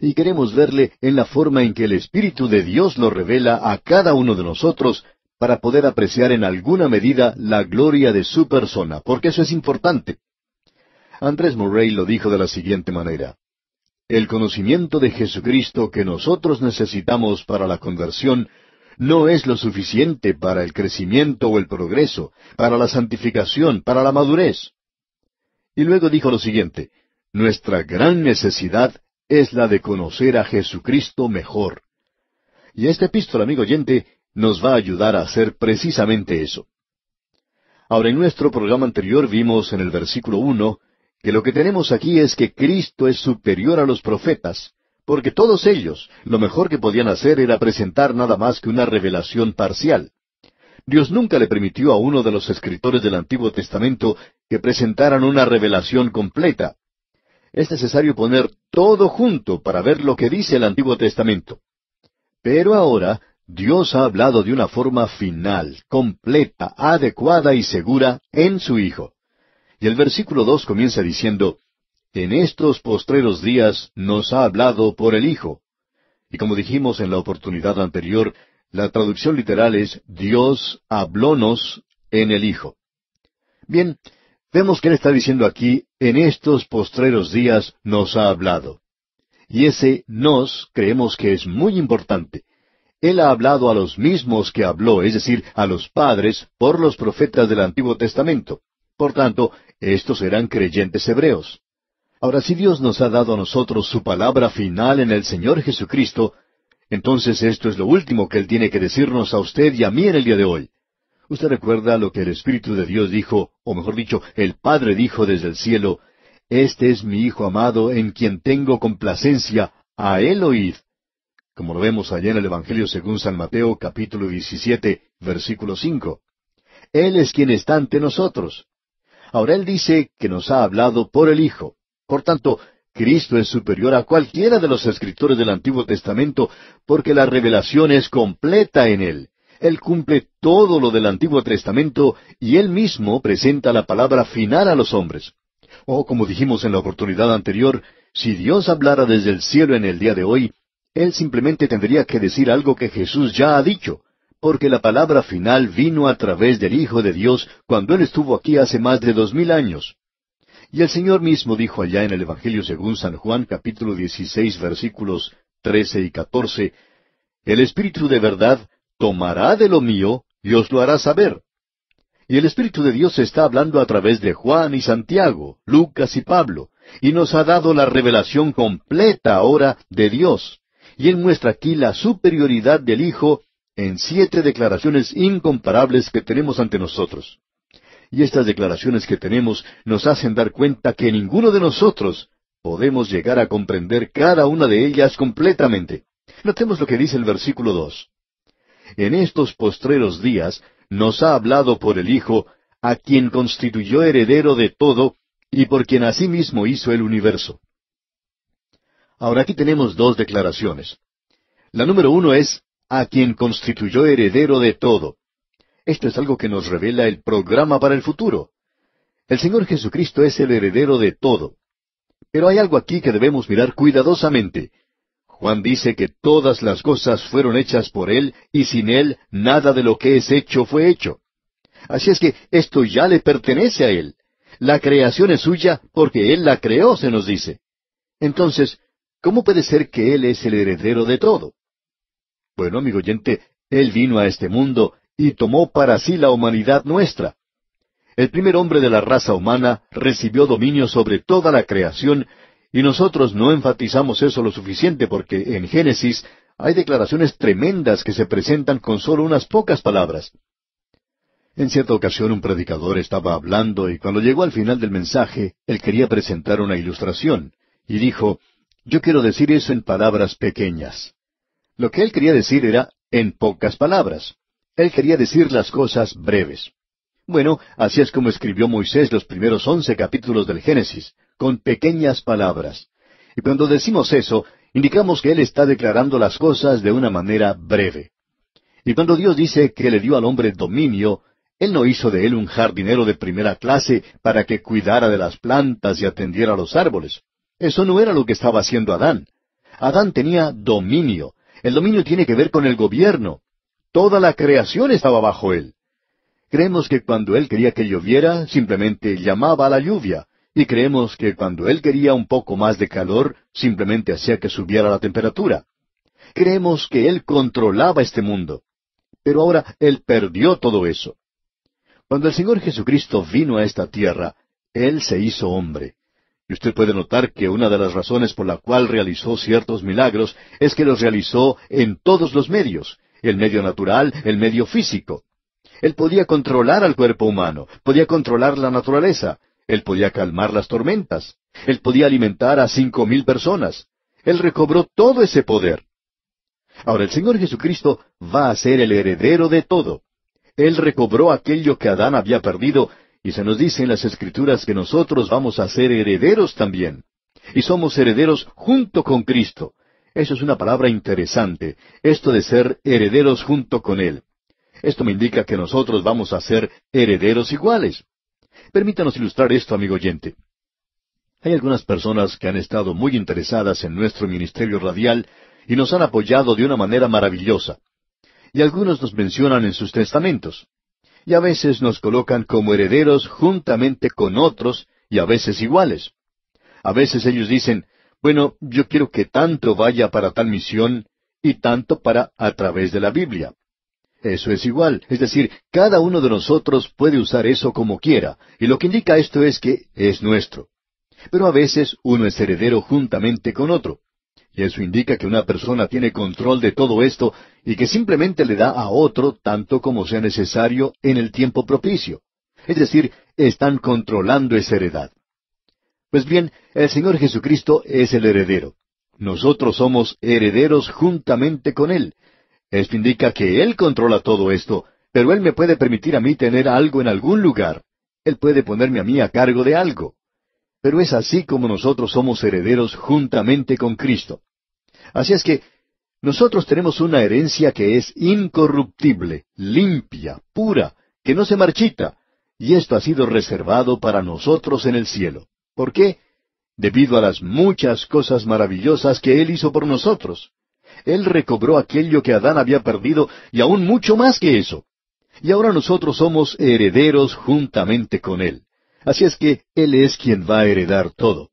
Y queremos verle en la forma en que el Espíritu de Dios lo revela a cada uno de nosotros para poder apreciar en alguna medida la gloria de su persona, porque eso es importante. Andrés Murray lo dijo de la siguiente manera. El conocimiento de Jesucristo que nosotros necesitamos para la conversión no es lo suficiente para el crecimiento o el progreso, para la santificación, para la madurez. Y luego dijo lo siguiente, nuestra gran necesidad es la de conocer a Jesucristo mejor. Y esta epístola, amigo oyente, nos va a ayudar a hacer precisamente eso. Ahora, en nuestro programa anterior vimos en el versículo 1 que lo que tenemos aquí es que Cristo es superior a los profetas, porque todos ellos, lo mejor que podían hacer era presentar nada más que una revelación parcial. Dios nunca le permitió a uno de los escritores del Antiguo Testamento que presentaran una revelación completa. Es necesario poner todo junto para ver lo que dice el Antiguo Testamento. Pero ahora, Dios ha hablado de una forma final, completa, adecuada y segura en su Hijo. Y el versículo 2 comienza diciendo, en estos postreros días nos ha hablado por el Hijo. Y como dijimos en la oportunidad anterior, la traducción literal es, Dios hablónos en el Hijo. Bien, vemos que Él está diciendo aquí, en estos postreros días nos ha hablado. Y ese nos creemos que es muy importante. Él ha hablado a los mismos que habló, es decir, a los padres, por los profetas del Antiguo Testamento. Por tanto, estos eran creyentes hebreos. Ahora, si Dios nos ha dado a nosotros su palabra final en el Señor Jesucristo, entonces esto es lo último que Él tiene que decirnos a usted y a mí en el día de hoy. Usted recuerda lo que el Espíritu de Dios dijo, o mejor dicho, el Padre dijo desde el cielo, «Este es mi Hijo amado, en quien tengo complacencia, a Él oíd». Como lo vemos allá en el Evangelio según San Mateo, capítulo 17, versículo 5. Él es quien está ante nosotros. Ahora Él dice que nos ha hablado por el Hijo. Por tanto, Cristo es superior a cualquiera de los escritores del Antiguo Testamento porque la revelación es completa en Él. Él cumple todo lo del Antiguo Testamento y Él mismo presenta la palabra final a los hombres. O, como dijimos en la oportunidad anterior, Si Dios hablara desde el cielo en el día de hoy, Él simplemente tendría que decir algo que Jesús ya ha dicho, porque la palabra final vino a través del Hijo de Dios cuando Él estuvo aquí hace más de 2000 años. Y el Señor mismo dijo allá en el Evangelio según San Juan, capítulo 16, versículos 13 y 14, el Espíritu de verdad tomará de lo mío y os lo hará saber. Y el Espíritu de Dios está hablando a través de Juan y Santiago, Lucas y Pablo, y nos ha dado la revelación completa ahora de Dios. Y Él muestra aquí la superioridad del Hijo en 7 declaraciones incomparables que tenemos ante nosotros. Y estas declaraciones que tenemos nos hacen dar cuenta que ninguno de nosotros podemos llegar a comprender cada una de ellas completamente. Notemos lo que dice el versículo 2. En estos postreros días nos ha hablado por el Hijo, a quien constituyó heredero de todo, y por quien asimismo hizo el universo. Ahora aquí tenemos 2 declaraciones. La número 1 es, a quien constituyó heredero de todo. Esto es algo que nos revela el programa para el futuro. El Señor Jesucristo es el heredero de todo. Pero hay algo aquí que debemos mirar cuidadosamente. Juan dice que todas las cosas fueron hechas por Él, y sin Él nada de lo que es hecho fue hecho. Así es que esto ya le pertenece a Él. La creación es suya porque Él la creó, se nos dice. Entonces, ¿cómo puede ser que Él es el heredero de todo? Bueno, amigo oyente, Él vino a este mundo y tomó para sí la humanidad nuestra. El primer hombre de la raza humana recibió dominio sobre toda la creación, y nosotros no enfatizamos eso lo suficiente porque en Génesis hay declaraciones tremendas que se presentan con solo unas pocas palabras. En cierta ocasión un predicador estaba hablando y cuando llegó al final del mensaje, él quería presentar una ilustración, y dijo, yo quiero decir eso en palabras pequeñas. Lo que él quería decir era en pocas palabras. Él quería decir las cosas breves. Bueno, así es como escribió Moisés los primeros 11 capítulos del Génesis, con pequeñas palabras. Y cuando decimos eso, indicamos que Él está declarando las cosas de una manera breve. Y cuando Dios dice que le dio al hombre dominio, Él no hizo de él un jardinero de primera clase para que cuidara de las plantas y atendiera a los árboles. Eso no era lo que estaba haciendo Adán. Adán tenía dominio. El dominio tiene que ver con el gobierno. Toda la creación estaba bajo él. Creemos que cuando él quería que lloviera, simplemente llamaba a la lluvia. Y creemos que cuando él quería un poco más de calor, simplemente hacía que subiera la temperatura. Creemos que él controlaba este mundo. Pero ahora él perdió todo eso. Cuando el Señor Jesucristo vino a esta tierra, Él se hizo hombre. Y usted puede notar que una de las razones por la cual realizó ciertos milagros es que los realizó en todos los medios, el medio natural, el medio físico. Él podía controlar al cuerpo humano, podía controlar la naturaleza, Él podía calmar las tormentas, Él podía alimentar a 5,000 personas. Él recobró todo ese poder. Ahora el Señor Jesucristo va a ser el heredero de todo. Él recobró aquello que Adán había perdido, y se nos dice en las Escrituras que nosotros vamos a ser herederos también. Y somos herederos junto con Cristo. Eso es una palabra interesante, esto de ser herederos junto con Él. Esto me indica que nosotros vamos a ser herederos iguales. Permítanos ilustrar esto, amigo oyente. Hay algunas personas que han estado muy interesadas en nuestro ministerio radial y nos han apoyado de una manera maravillosa. Y algunos nos mencionan en sus testamentos. Y a veces nos colocan como herederos juntamente con otros y a veces iguales. A veces ellos dicen, bueno, yo quiero que tanto vaya para tal misión y tanto para a través de la Biblia. Eso es igual, es decir, cada uno de nosotros puede usar eso como quiera, y lo que indica esto es que es nuestro. Pero a veces uno es heredero juntamente con otro. Y eso indica que una persona tiene control de todo esto y que simplemente le da a otro tanto como sea necesario en el tiempo propicio. Es decir, están controlando esa heredad. Pues bien, el Señor Jesucristo es el heredero. Nosotros somos herederos juntamente con Él. Esto indica que Él controla todo esto, pero Él me puede permitir a mí tener algo en algún lugar. Él puede ponerme a mí a cargo de algo. Pero es así como nosotros somos herederos juntamente con Cristo. Así es que nosotros tenemos una herencia que es incorruptible, limpia, pura, que no se marchita, y esto ha sido reservado para nosotros en el cielo. ¿Por qué? debido a las muchas cosas maravillosas que Él hizo por nosotros. Él recobró aquello que Adán había perdido y aún mucho más que eso. Y ahora nosotros somos herederos juntamente con Él. Así es que Él es quien va a heredar todo.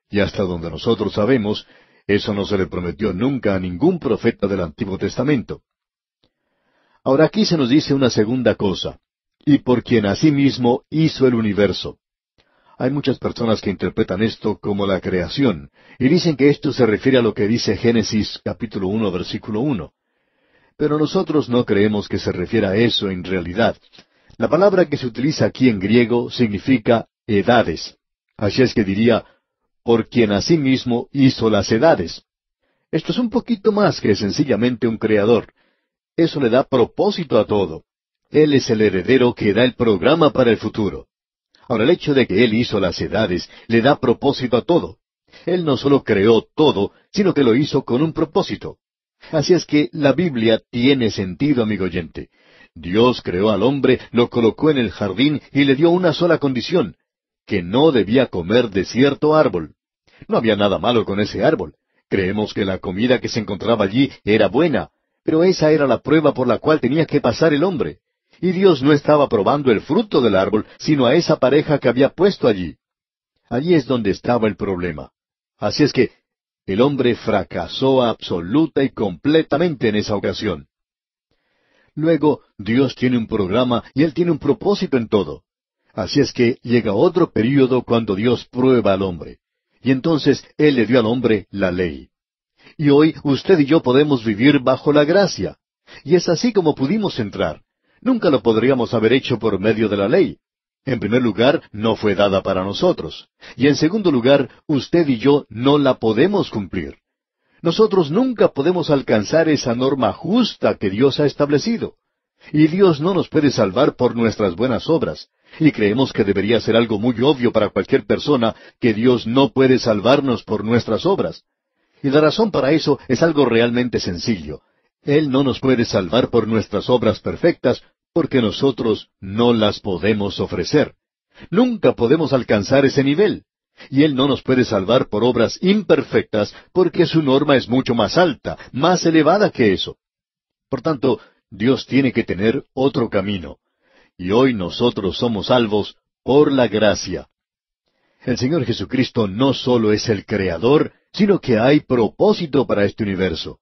Y hasta donde nosotros sabemos, eso no se le prometió nunca a ningún profeta del Antiguo Testamento. Ahora aquí se nos dice una segunda cosa, y por quien asimismo hizo el universo. Hay muchas personas que interpretan esto como la creación, y dicen que esto se refiere a lo que dice Génesis capítulo 1, versículo 1. Pero nosotros no creemos que se refiera a eso en realidad. La palabra que se utiliza aquí en griego significa edades. Así es que diría, por quien asimismo hizo las edades. Esto es un poquito más que sencillamente un creador. Eso le da propósito a todo. Él es el heredero que da el programa para el futuro. Ahora, el hecho de que Él hizo las edades le da propósito a todo. Él no solo creó todo, sino que lo hizo con un propósito. Así es que la Biblia tiene sentido, amigo oyente. Dios creó al hombre, lo colocó en el jardín y le dio una sola condición, que no debía comer de cierto árbol. No había nada malo con ese árbol. Creemos que la comida que se encontraba allí era buena, pero esa era la prueba por la cual tenía que pasar el hombre. Y Dios no estaba probando el fruto del árbol, sino a esa pareja que había puesto allí. Allí es donde estaba el problema. Así es que el hombre fracasó absoluta y completamente en esa ocasión. Luego, Dios tiene un programa y Él tiene un propósito en todo. Así es que llega otro período cuando Dios prueba al hombre. Y entonces Él le dio al hombre la ley. Y hoy usted y yo podemos vivir bajo la gracia. Y es así como pudimos entrar. Nunca lo podríamos haber hecho por medio de la ley. En primer lugar, no fue dada para nosotros. Y en segundo lugar, usted y yo no la podemos cumplir. Nosotros nunca podemos alcanzar esa norma justa que Dios ha establecido. Y Dios no nos puede salvar por nuestras buenas obras. Y creemos que debería ser algo muy obvio para cualquier persona que Dios no puede salvarnos por nuestras obras. Y la razón para eso es algo realmente sencillo. Él no nos puede salvar por nuestras obras perfectas, porque nosotros no las podemos ofrecer. Nunca podemos alcanzar ese nivel. Y Él no nos puede salvar por obras imperfectas, porque su norma es mucho más alta, más elevada que eso. Por tanto, Dios tiene que tener otro camino. Y hoy nosotros somos salvos por la gracia. El Señor Jesucristo no solo es el Creador, sino que hay propósito para este universo.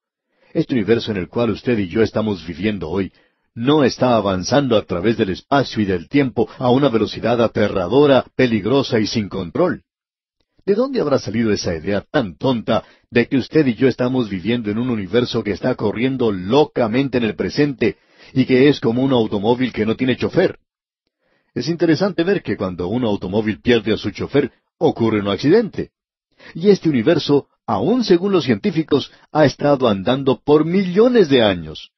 Este universo en el cual usted y yo estamos viviendo hoy no está avanzando a través del espacio y del tiempo a una velocidad aterradora, peligrosa y sin control. ¿De dónde habrá salido esa idea tan tonta de que usted y yo estamos viviendo en un universo que está corriendo locamente en el presente y que es como un automóvil que no tiene chofer? Es interesante ver que cuando un automóvil pierde a su chofer, ocurre un accidente. Y este universo, aun según los científicos, ha estado andando por millones de años.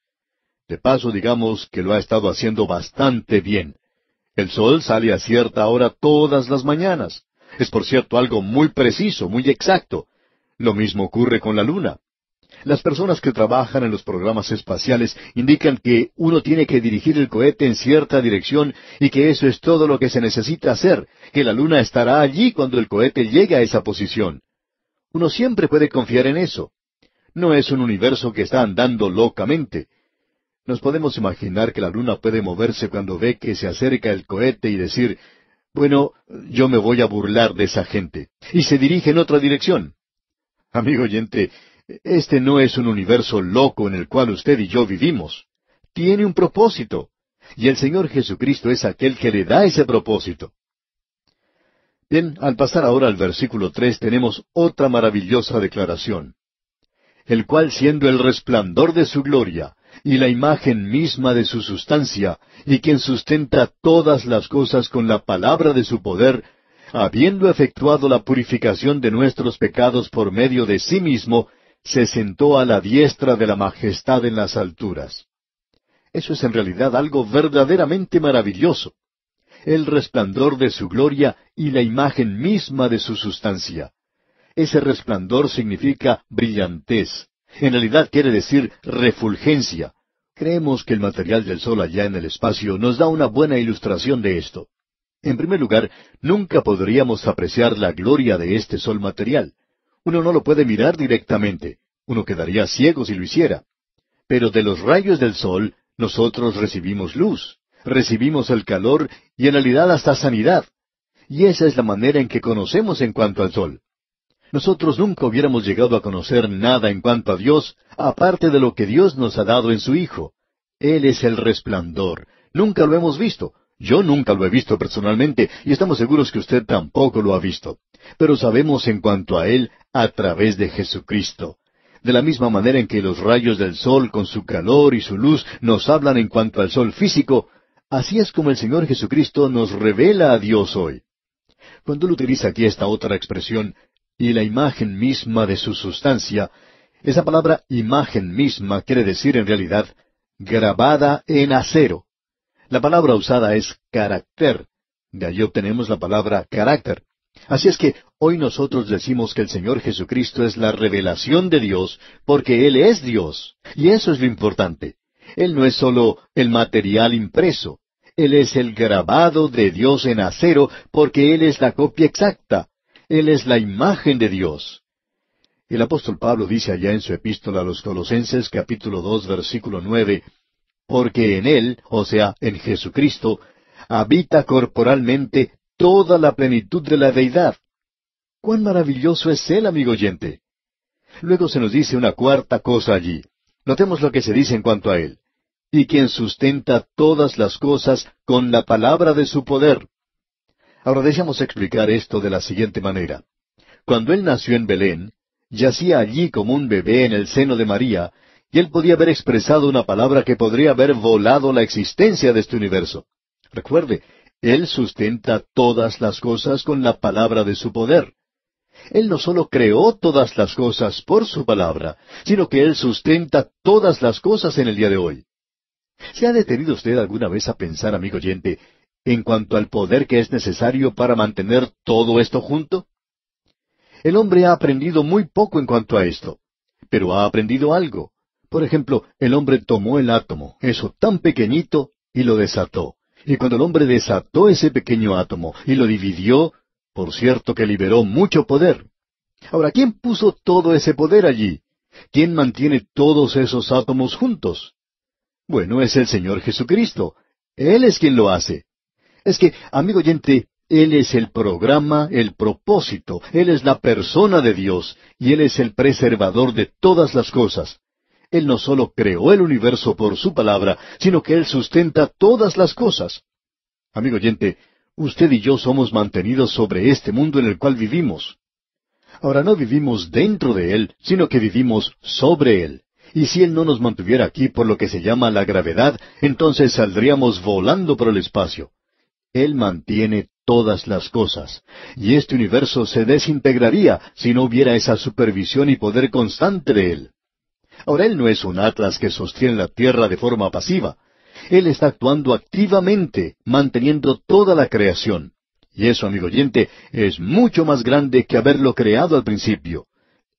De paso, digamos que lo ha estado haciendo bastante bien. El sol sale a cierta hora todas las mañanas. Es por cierto algo muy preciso, muy exacto. Lo mismo ocurre con la luna. Las personas que trabajan en los programas espaciales indican que uno tiene que dirigir el cohete en cierta dirección y que eso es todo lo que se necesita hacer, que la luna estará allí cuando el cohete llegue a esa posición. Uno siempre puede confiar en eso. No es un universo que está andando locamente. Nos podemos imaginar que la luna puede moverse cuando ve que se acerca el cohete y decir, bueno, yo me voy a burlar de esa gente, y se dirige en otra dirección. Amigo oyente, este no es un universo loco en el cual usted y yo vivimos. Tiene un propósito, y el Señor Jesucristo es aquel que le da ese propósito. Bien, al pasar ahora al versículo 3 tenemos otra maravillosa declaración. El cual siendo el resplandor de su gloria, y la imagen misma de su sustancia, y quien sustenta todas las cosas con la palabra de su poder, habiendo efectuado la purificación de nuestros pecados por medio de sí mismo, se sentó a la diestra de la majestad en las alturas. Eso es en realidad algo verdaderamente maravilloso. El resplandor de su gloria y la imagen misma de su sustancia. Ese resplandor significa brillantez. En realidad quiere decir refulgencia. Creemos que el material del sol allá en el espacio nos da una buena ilustración de esto. En primer lugar, nunca podríamos apreciar la gloria de este sol material. Uno no lo puede mirar directamente. Uno quedaría ciego si lo hiciera. Pero de los rayos del sol, nosotros recibimos luz, recibimos el calor y en realidad hasta sanidad. Y esa es la manera en que conocemos en cuanto al sol. Nosotros nunca hubiéramos llegado a conocer nada en cuanto a Dios, aparte de lo que Dios nos ha dado en su Hijo. Él es el resplandor. Nunca lo hemos visto. Yo nunca lo he visto personalmente, y estamos seguros que usted tampoco lo ha visto. Pero sabemos en cuanto a Él a través de Jesucristo. De la misma manera en que los rayos del sol, con su calor y su luz, nos hablan en cuanto al sol físico, así es como el Señor Jesucristo nos revela a Dios hoy. Cuando Él utiliza aquí esta otra expresión, y la imagen misma de su sustancia, esa palabra imagen misma quiere decir en realidad grabada en acero. La palabra usada es carácter. De allí obtenemos la palabra carácter. Así es que hoy nosotros decimos que el Señor Jesucristo es la revelación de Dios, porque Él es Dios. Y eso es lo importante. Él no es solo el material impreso. Él es el grabado de Dios en acero, porque Él es la copia exacta. Él es la imagen de Dios. El apóstol Pablo dice allá en su epístola a los Colosenses, capítulo 2, versículo 9, porque en Él, o sea, en Jesucristo, habita corporalmente toda la plenitud de la deidad. ¡Cuán maravilloso es Él, amigo oyente! Luego se nos dice una cuarta cosa allí. Notemos lo que se dice en cuanto a Él. Y quien sustenta todas las cosas con la palabra de su poder. Ahora dejemos explicar esto de la siguiente manera. Cuando Él nació en Belén, yacía allí como un bebé en el seno de María, y Él podía haber expresado una palabra que podría haber volado la existencia de este universo. Recuerde, Él sustenta todas las cosas con la palabra de su poder. Él no solo creó todas las cosas por su palabra, sino que Él sustenta todas las cosas en el día de hoy. ¿Se ha detenido usted alguna vez a pensar, amigo oyente, en cuanto al poder que es necesario para mantener todo esto junto? El hombre ha aprendido muy poco en cuanto a esto, pero ha aprendido algo. Por ejemplo, el hombre tomó el átomo, eso tan pequeñito, y lo desató. Y cuando el hombre desató ese pequeño átomo y lo dividió, por cierto que liberó mucho poder. Ahora, ¿quién puso todo ese poder allí? ¿Quién mantiene todos esos átomos juntos? Bueno, es el Señor Jesucristo. Él es quien lo hace. Es que, amigo oyente, Él es el programa, el propósito, Él es la persona de Dios, y Él es el preservador de todas las cosas. Él no solo creó el universo por su palabra, sino que Él sustenta todas las cosas. Amigo oyente, usted y yo somos mantenidos sobre este mundo en el cual vivimos. Ahora no vivimos dentro de Él, sino que vivimos sobre Él. Y si Él no nos mantuviera aquí por lo que se llama la gravedad, entonces saldríamos volando por el espacio. Él mantiene todas las cosas, y este universo se desintegraría si no hubiera esa supervisión y poder constante de Él. Ahora Él no es un atlas que sostiene la tierra de forma pasiva. Él está actuando activamente, manteniendo toda la creación. Y eso, amigo oyente, es mucho más grande que haberlo creado al principio.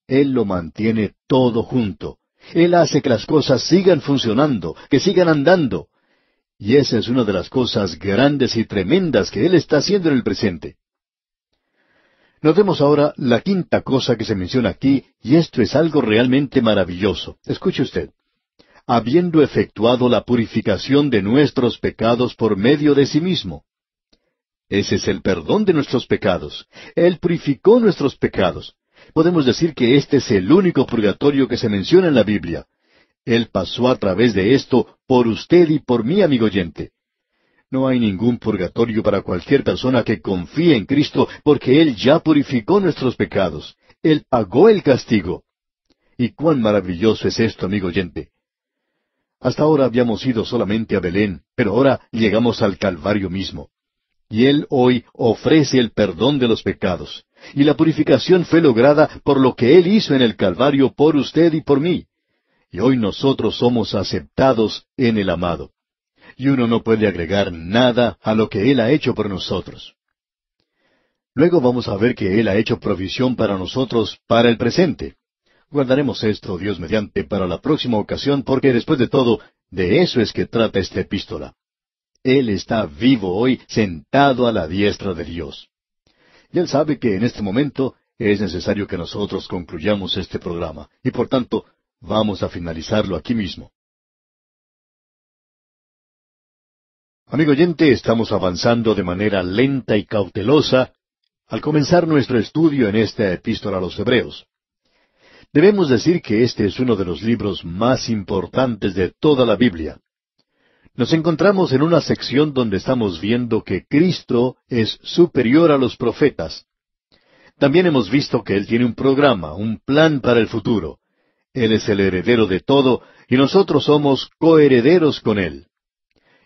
Él lo mantiene todo junto. Él hace que las cosas sigan funcionando, que sigan andando. Y esa es una de las cosas grandes y tremendas que Él está haciendo en el presente. Notemos ahora la quinta cosa que se menciona aquí, y esto es algo realmente maravilloso. Escuche usted. Habiendo efectuado la purificación de nuestros pecados por medio de sí mismo. Ese es el perdón de nuestros pecados. Él purificó nuestros pecados. Podemos decir que este es el único purgatorio que se menciona en la Biblia. Él pasó a través de esto por usted y por mí, amigo oyente. No hay ningún purgatorio para cualquier persona que confíe en Cristo, porque Él ya purificó nuestros pecados. Él pagó el castigo. Y cuán maravilloso es esto, amigo oyente. Hasta ahora habíamos ido solamente a Belén, pero ahora llegamos al Calvario mismo. Y Él hoy ofrece el perdón de los pecados. Y la purificación fue lograda por lo que Él hizo en el Calvario por usted y por mí. Y hoy nosotros somos aceptados en el amado. Y uno no puede agregar nada a lo que Él ha hecho por nosotros. Luego vamos a ver que Él ha hecho provisión para nosotros para el presente. Guardaremos esto, Dios mediante, para la próxima ocasión, porque después de todo, de eso es que trata esta epístola. Él está vivo hoy, sentado a la diestra de Dios. Y Él sabe que en este momento es necesario que nosotros concluyamos este programa, y por tanto, vamos a finalizarlo aquí mismo. Amigo oyente, estamos avanzando de manera lenta y cautelosa al comenzar nuestro estudio en esta epístola a los Hebreos. Debemos decir que este es uno de los libros más importantes de toda la Biblia. Nos encontramos en una sección donde estamos viendo que Cristo es superior a los profetas. También hemos visto que Él tiene un programa, un plan para el futuro. Él es el heredero de todo y nosotros somos coherederos con Él.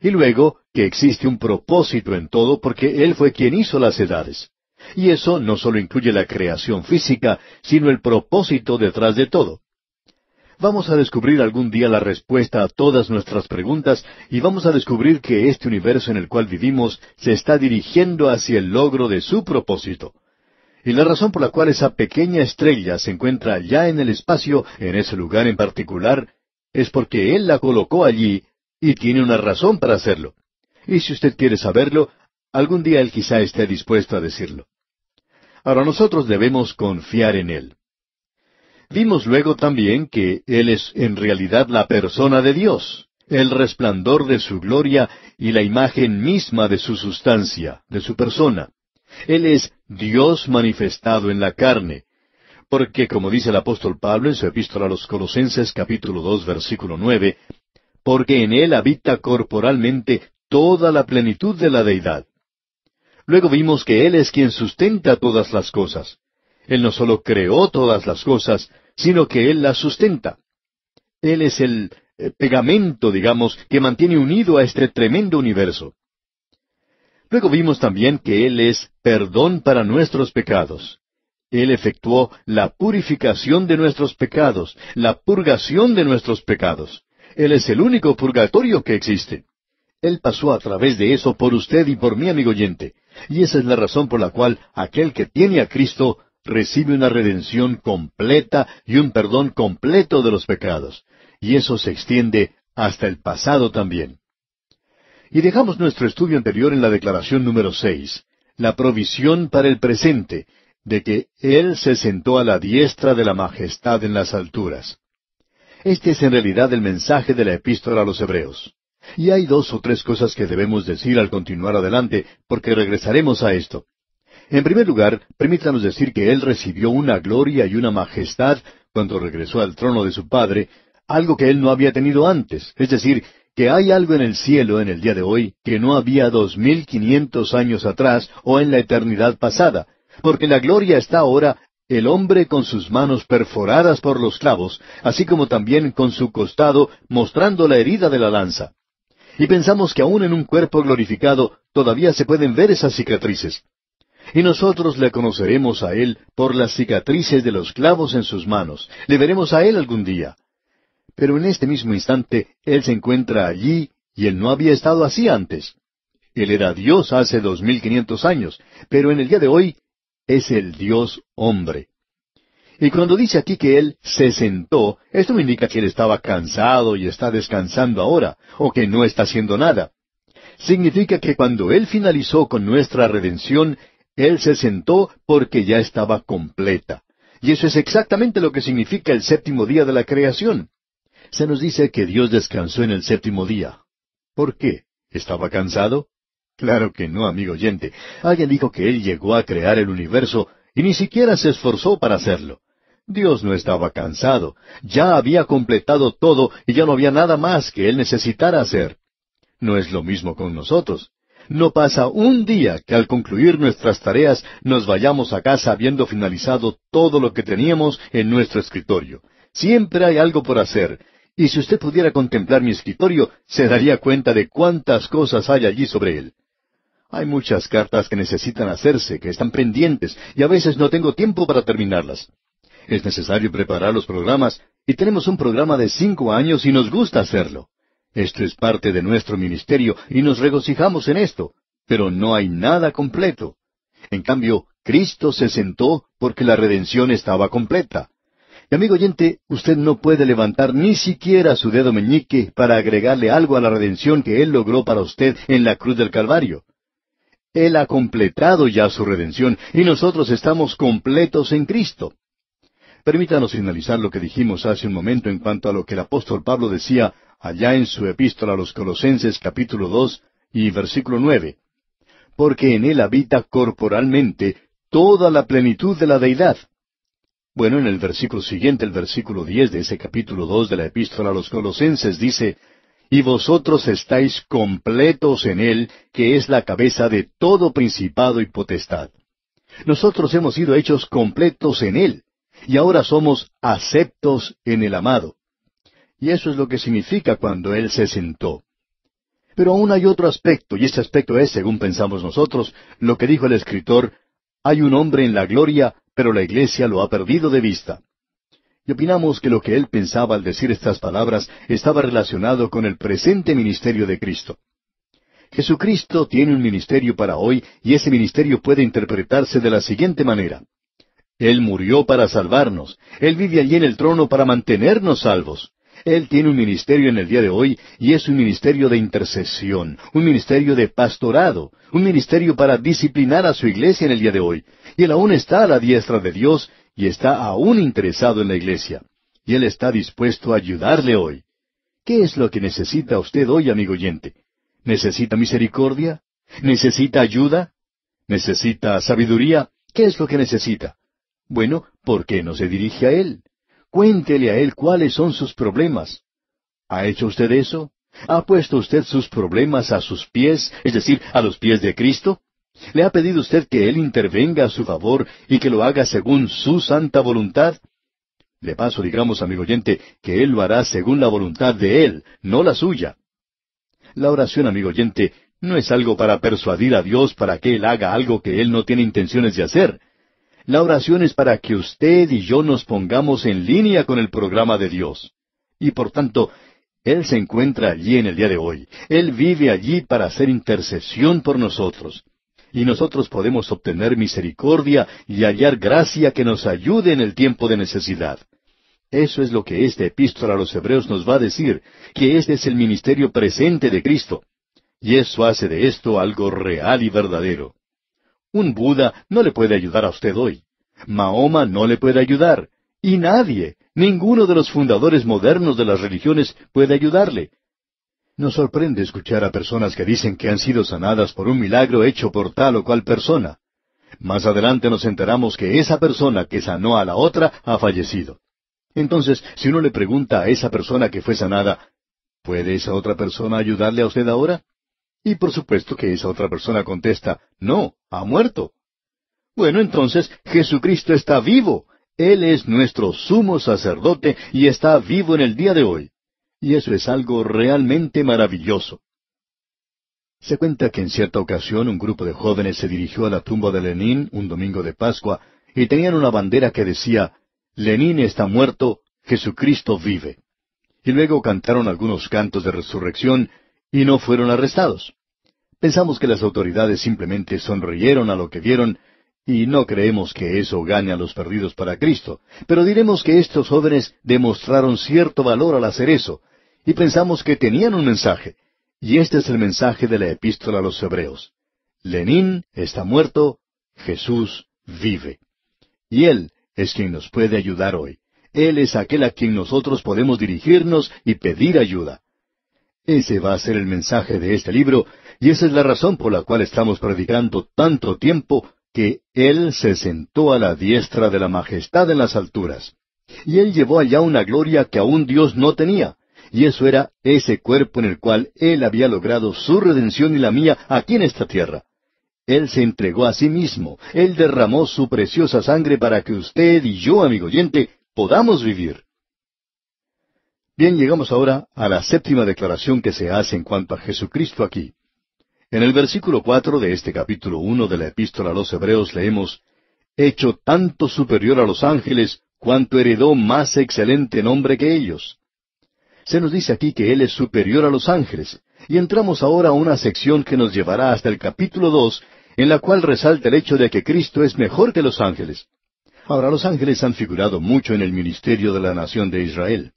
Y luego que existe un propósito en todo porque Él fue quien hizo las edades. Y eso no solo incluye la creación física, sino el propósito detrás de todo. Vamos a descubrir algún día la respuesta a todas nuestras preguntas y vamos a descubrir que este universo en el cual vivimos se está dirigiendo hacia el logro de su propósito. Y la razón por la cual esa pequeña estrella se encuentra allá en el espacio, en ese lugar en particular, es porque Él la colocó allí y tiene una razón para hacerlo. Y si usted quiere saberlo, algún día Él quizá esté dispuesto a decirlo. Ahora nosotros debemos confiar en Él. Vimos luego también que Él es en realidad la persona de Dios, el resplandor de su gloria y la imagen misma de su sustancia, de su persona. Él es Dios manifestado en la carne, porque como dice el apóstol Pablo en su epístola a los Colosenses capítulo 2 versículo 9, porque en Él habita corporalmente toda la plenitud de la deidad. Luego vimos que Él es quien sustenta todas las cosas. Él no solo creó todas las cosas, sino que Él las sustenta. Él es el pegamento, digamos, que mantiene unido a este tremendo universo. Luego vimos también que Él es perdón para nuestros pecados. Él efectuó la purificación de nuestros pecados, la purgación de nuestros pecados. Él es el único purgatorio que existe. Él pasó a través de eso por usted y por mí, amigo oyente. Y esa es la razón por la cual aquel que tiene a Cristo recibe una redención completa y un perdón completo de los pecados. Y eso se extiende hasta el pasado también. Y dejamos nuestro estudio anterior en la declaración número 6, la provisión para el presente, de que Él se sentó a la diestra de la majestad en las alturas. Este es en realidad el mensaje de la epístola a los Hebreos. Y hay 2 o 3 cosas que debemos decir al continuar adelante, porque regresaremos a esto. En primer lugar, permítanos decir que Él recibió una gloria y una majestad cuando regresó al trono de su Padre, algo que Él no había tenido antes. Es decir, que hay algo en el cielo en el día de hoy que no había 2500 años atrás o en la eternidad pasada, porque la gloria está ahora el hombre con sus manos perforadas por los clavos, así como también con su costado mostrando la herida de la lanza. Y pensamos que aún en un cuerpo glorificado todavía se pueden ver esas cicatrices. Y nosotros le conoceremos a Él por las cicatrices de los clavos en sus manos. Le veremos a Él algún día. Pero en este mismo instante Él se encuentra allí y Él no había estado así antes. Él era Dios hace 2500 años, pero en el día de hoy es el Dios hombre. Y cuando dice aquí que Él se sentó, esto no indica que Él estaba cansado y está descansando ahora, o que no está haciendo nada. Significa que cuando Él finalizó con nuestra redención, Él se sentó porque ya estaba completa. Y eso es exactamente lo que significa el séptimo día de la creación. Se nos dice que Dios descansó en el séptimo día. ¿Por qué? ¿Estaba cansado? Claro que no, amigo oyente. Alguien dijo que Él llegó a crear el universo y ni siquiera se esforzó para hacerlo. Dios no estaba cansado. Ya había completado todo y ya no había nada más que Él necesitara hacer. No es lo mismo con nosotros. No pasa un día que al concluir nuestras tareas nos vayamos a casa habiendo finalizado todo lo que teníamos en nuestro escritorio. Siempre hay algo por hacer. Y si usted pudiera contemplar mi escritorio, se daría cuenta de cuántas cosas hay allí sobre él. Hay muchas cartas que necesitan hacerse, que están pendientes, y a veces no tengo tiempo para terminarlas. Es necesario preparar los programas, y tenemos un programa de 5 años y nos gusta hacerlo. Esto es parte de nuestro ministerio y nos regocijamos en esto, pero no hay nada completo. En cambio, Cristo se sentó porque la redención estaba completa. Y amigo oyente, usted no puede levantar ni siquiera su dedo meñique para agregarle algo a la redención que Él logró para usted en la cruz del Calvario. Él ha completado ya su redención y nosotros estamos completos en Cristo. Permítanos finalizar lo que dijimos hace un momento en cuanto a lo que el apóstol Pablo decía allá en su epístola a los Colosenses capítulo 2 y versículo 9. Porque en Él habita corporalmente toda la plenitud de la deidad. Bueno, en el versículo siguiente, el versículo 10 de ese capítulo 2 de la epístola a los Colosenses dice, y vosotros estáis completos en Él, que es la cabeza de todo principado y potestad. Nosotros hemos sido hechos completos en Él, y ahora somos aceptos en el amado. Y eso es lo que significa cuando Él se sentó. Pero aún hay otro aspecto, y este aspecto es, según pensamos nosotros, lo que dijo el escritor, hay un hombre en la gloria, pero la iglesia lo ha perdido de vista. Y opinamos que lo que él pensaba al decir estas palabras estaba relacionado con el presente ministerio de Cristo. Jesucristo tiene un ministerio para hoy, y ese ministerio puede interpretarse de la siguiente manera. Él murió para salvarnos. Él vive allí en el trono para mantenernos salvos. Él tiene un ministerio en el día de hoy, y es un ministerio de intercesión, un ministerio de pastorado, un ministerio para disciplinar a su iglesia en el día de hoy. Y Él aún está a la diestra de Dios, y está aún interesado en la iglesia. Y Él está dispuesto a ayudarle hoy. ¿Qué es lo que necesita usted hoy, amigo oyente? ¿Necesita misericordia? ¿Necesita ayuda? ¿Necesita sabiduría? ¿Qué es lo que necesita? Bueno, ¿por qué no se dirige a Él? Cuéntele a Él cuáles son sus problemas. ¿Ha hecho usted eso? ¿Ha puesto usted sus problemas a sus pies, es decir, a los pies de Cristo? ¿Le ha pedido usted que Él intervenga a su favor y que lo haga según su santa voluntad? De paso, digamos, amigo oyente, que Él lo hará según la voluntad de Él, no la suya. La oración, amigo oyente, no es algo para persuadir a Dios para que Él haga algo que Él no tiene intenciones de hacer. La oración es para que usted y yo nos pongamos en línea con el programa de Dios. Y por tanto, Él se encuentra allí en el día de hoy. Él vive allí para hacer intercesión por nosotros. Y nosotros podemos obtener misericordia y hallar gracia que nos ayude en el tiempo de necesidad. Eso es lo que esta epístola a los Hebreos nos va a decir, que este es el ministerio presente de Cristo. Y eso hace de esto algo real y verdadero. Un Buda no le puede ayudar a usted hoy. Mahoma no le puede ayudar. Y nadie, ninguno de los fundadores modernos de las religiones puede ayudarle. Nos sorprende escuchar a personas que dicen que han sido sanadas por un milagro hecho por tal o cual persona. Más adelante nos enteramos que esa persona que sanó a la otra ha fallecido. Entonces, si uno le pregunta a esa persona que fue sanada, ¿puede esa otra persona ayudarle a usted ahora? Y por supuesto que esa otra persona contesta, no, ha muerto. Bueno, entonces, Jesucristo está vivo. Él es nuestro sumo sacerdote y está vivo en el día de hoy. Y eso es algo realmente maravilloso. Se cuenta que en cierta ocasión un grupo de jóvenes se dirigió a la tumba de Lenin un domingo de Pascua y tenían una bandera que decía, Lenin está muerto, Jesucristo vive. Y luego cantaron algunos cantos de resurrección y no fueron arrestados. Pensamos que las autoridades simplemente sonrieron a lo que vieron y no creemos que eso gane a los perdidos para Cristo. Pero diremos que estos jóvenes demostraron cierto valor al hacer eso y pensamos que tenían un mensaje. Y este es el mensaje de la epístola a los Hebreos. Lenin está muerto, Jesús vive. Y Él es quien nos puede ayudar hoy. Él es aquel a quien nosotros podemos dirigirnos y pedir ayuda. Ese va a ser el mensaje de este libro, y esa es la razón por la cual estamos predicando tanto tiempo que Él se sentó a la diestra de la majestad en las alturas. Y Él llevó allá una gloria que aún Dios no tenía, y eso era ese cuerpo en el cual Él había logrado su redención y la mía aquí en esta tierra. Él se entregó a sí mismo, Él derramó su preciosa sangre para que usted y yo, amigo oyente, podamos vivir. Bien, llegamos ahora a la séptima declaración que se hace en cuanto a Jesucristo aquí. En el versículo 4 de este capítulo 1 de la epístola a los Hebreos leemos, hecho tanto superior a los ángeles, cuanto heredó más excelente nombre que ellos. Se nos dice aquí que Él es superior a los ángeles, y entramos ahora a una sección que nos llevará hasta el capítulo 2, en la cual resalta el hecho de que Cristo es mejor que los ángeles. Ahora, los ángeles han figurado mucho en el ministerio de la nación de Israel.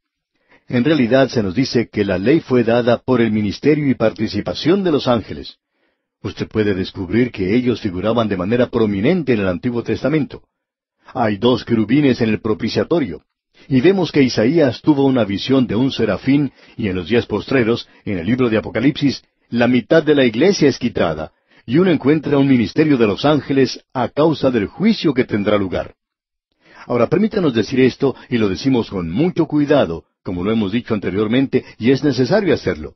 En realidad se nos dice que la ley fue dada por el ministerio y participación de los ángeles. Usted puede descubrir que ellos figuraban de manera prominente en el Antiguo Testamento. Hay 2 querubines en el propiciatorio. Y vemos que Isaías tuvo una visión de un serafín, y en los días postreros, en el libro de Apocalipsis, la mitad de la iglesia es quitada, y uno encuentra un ministerio de los ángeles a causa del juicio que tendrá lugar. Ahora, permítanos decir esto, y lo decimos con mucho cuidado, como lo hemos dicho anteriormente, y es necesario hacerlo.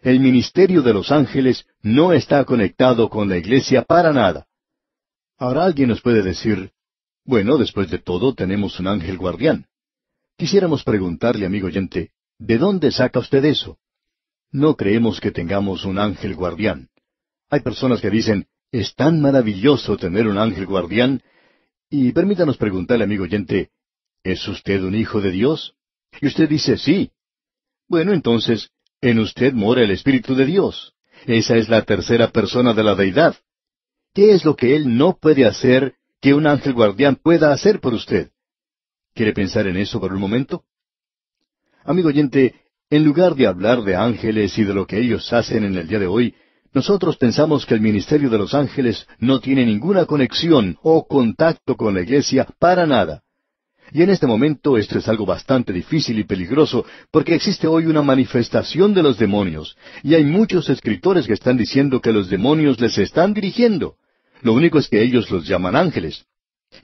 El ministerio de los ángeles no está conectado con la iglesia para nada. Ahora alguien nos puede decir, bueno, después de todo tenemos un ángel guardián. Quisiéramos preguntarle, amigo oyente, ¿de dónde saca usted eso? No creemos que tengamos un ángel guardián. Hay personas que dicen, es tan maravilloso tener un ángel guardián, y permítanos preguntarle, amigo oyente, ¿es usted un hijo de Dios? Y usted dice, sí. Bueno, entonces, en usted mora el Espíritu de Dios. Esa es la tercera persona de la deidad. ¿Qué es lo que Él no puede hacer que un ángel guardián pueda hacer por usted? ¿Quiere pensar en eso por un momento? Amigo oyente, en lugar de hablar de ángeles y de lo que ellos hacen en el día de hoy, nosotros pensamos que el ministerio de los ángeles no tiene ninguna conexión o contacto con la iglesia para nada. Y en este momento esto es algo bastante difícil y peligroso, porque existe hoy una manifestación de los demonios, y hay muchos escritores que están diciendo que los demonios les están dirigiendo. Lo único es que ellos los llaman ángeles.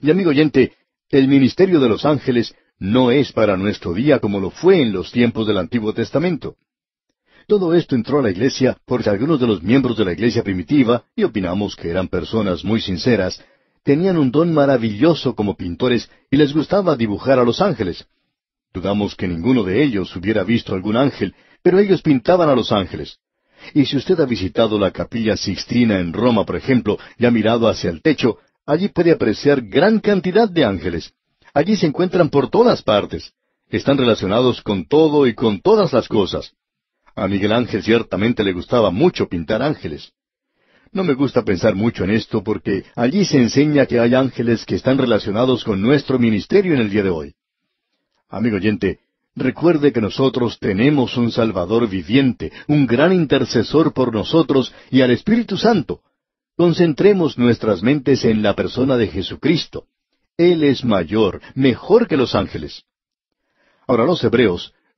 Y amigo oyente, el ministerio de los ángeles no es para nuestro día como lo fue en los tiempos del Antiguo Testamento. Todo esto entró a la iglesia porque algunos de los miembros de la iglesia primitiva, y opinamos que eran personas muy sinceras, tenían un don maravilloso como pintores y les gustaba dibujar a los ángeles. Dudamos que ninguno de ellos hubiera visto algún ángel, pero ellos pintaban a los ángeles. Y si usted ha visitado la Capilla Sixtina en Roma, por ejemplo, y ha mirado hacia el techo, allí puede apreciar gran cantidad de ángeles. Allí se encuentran por todas partes. Están relacionados con todo y con todas las cosas. A Miguel Ángel ciertamente le gustaba mucho pintar ángeles. No me gusta pensar mucho en esto porque allí se enseña que hay ángeles que están relacionados con nuestro ministerio en el día de hoy. Amigo oyente, recuerde que nosotros tenemos un Salvador viviente, un gran intercesor por nosotros y al Espíritu Santo. Concentremos nuestras mentes en la persona de Jesucristo. Él es mayor, mejor que los ángeles. Ahora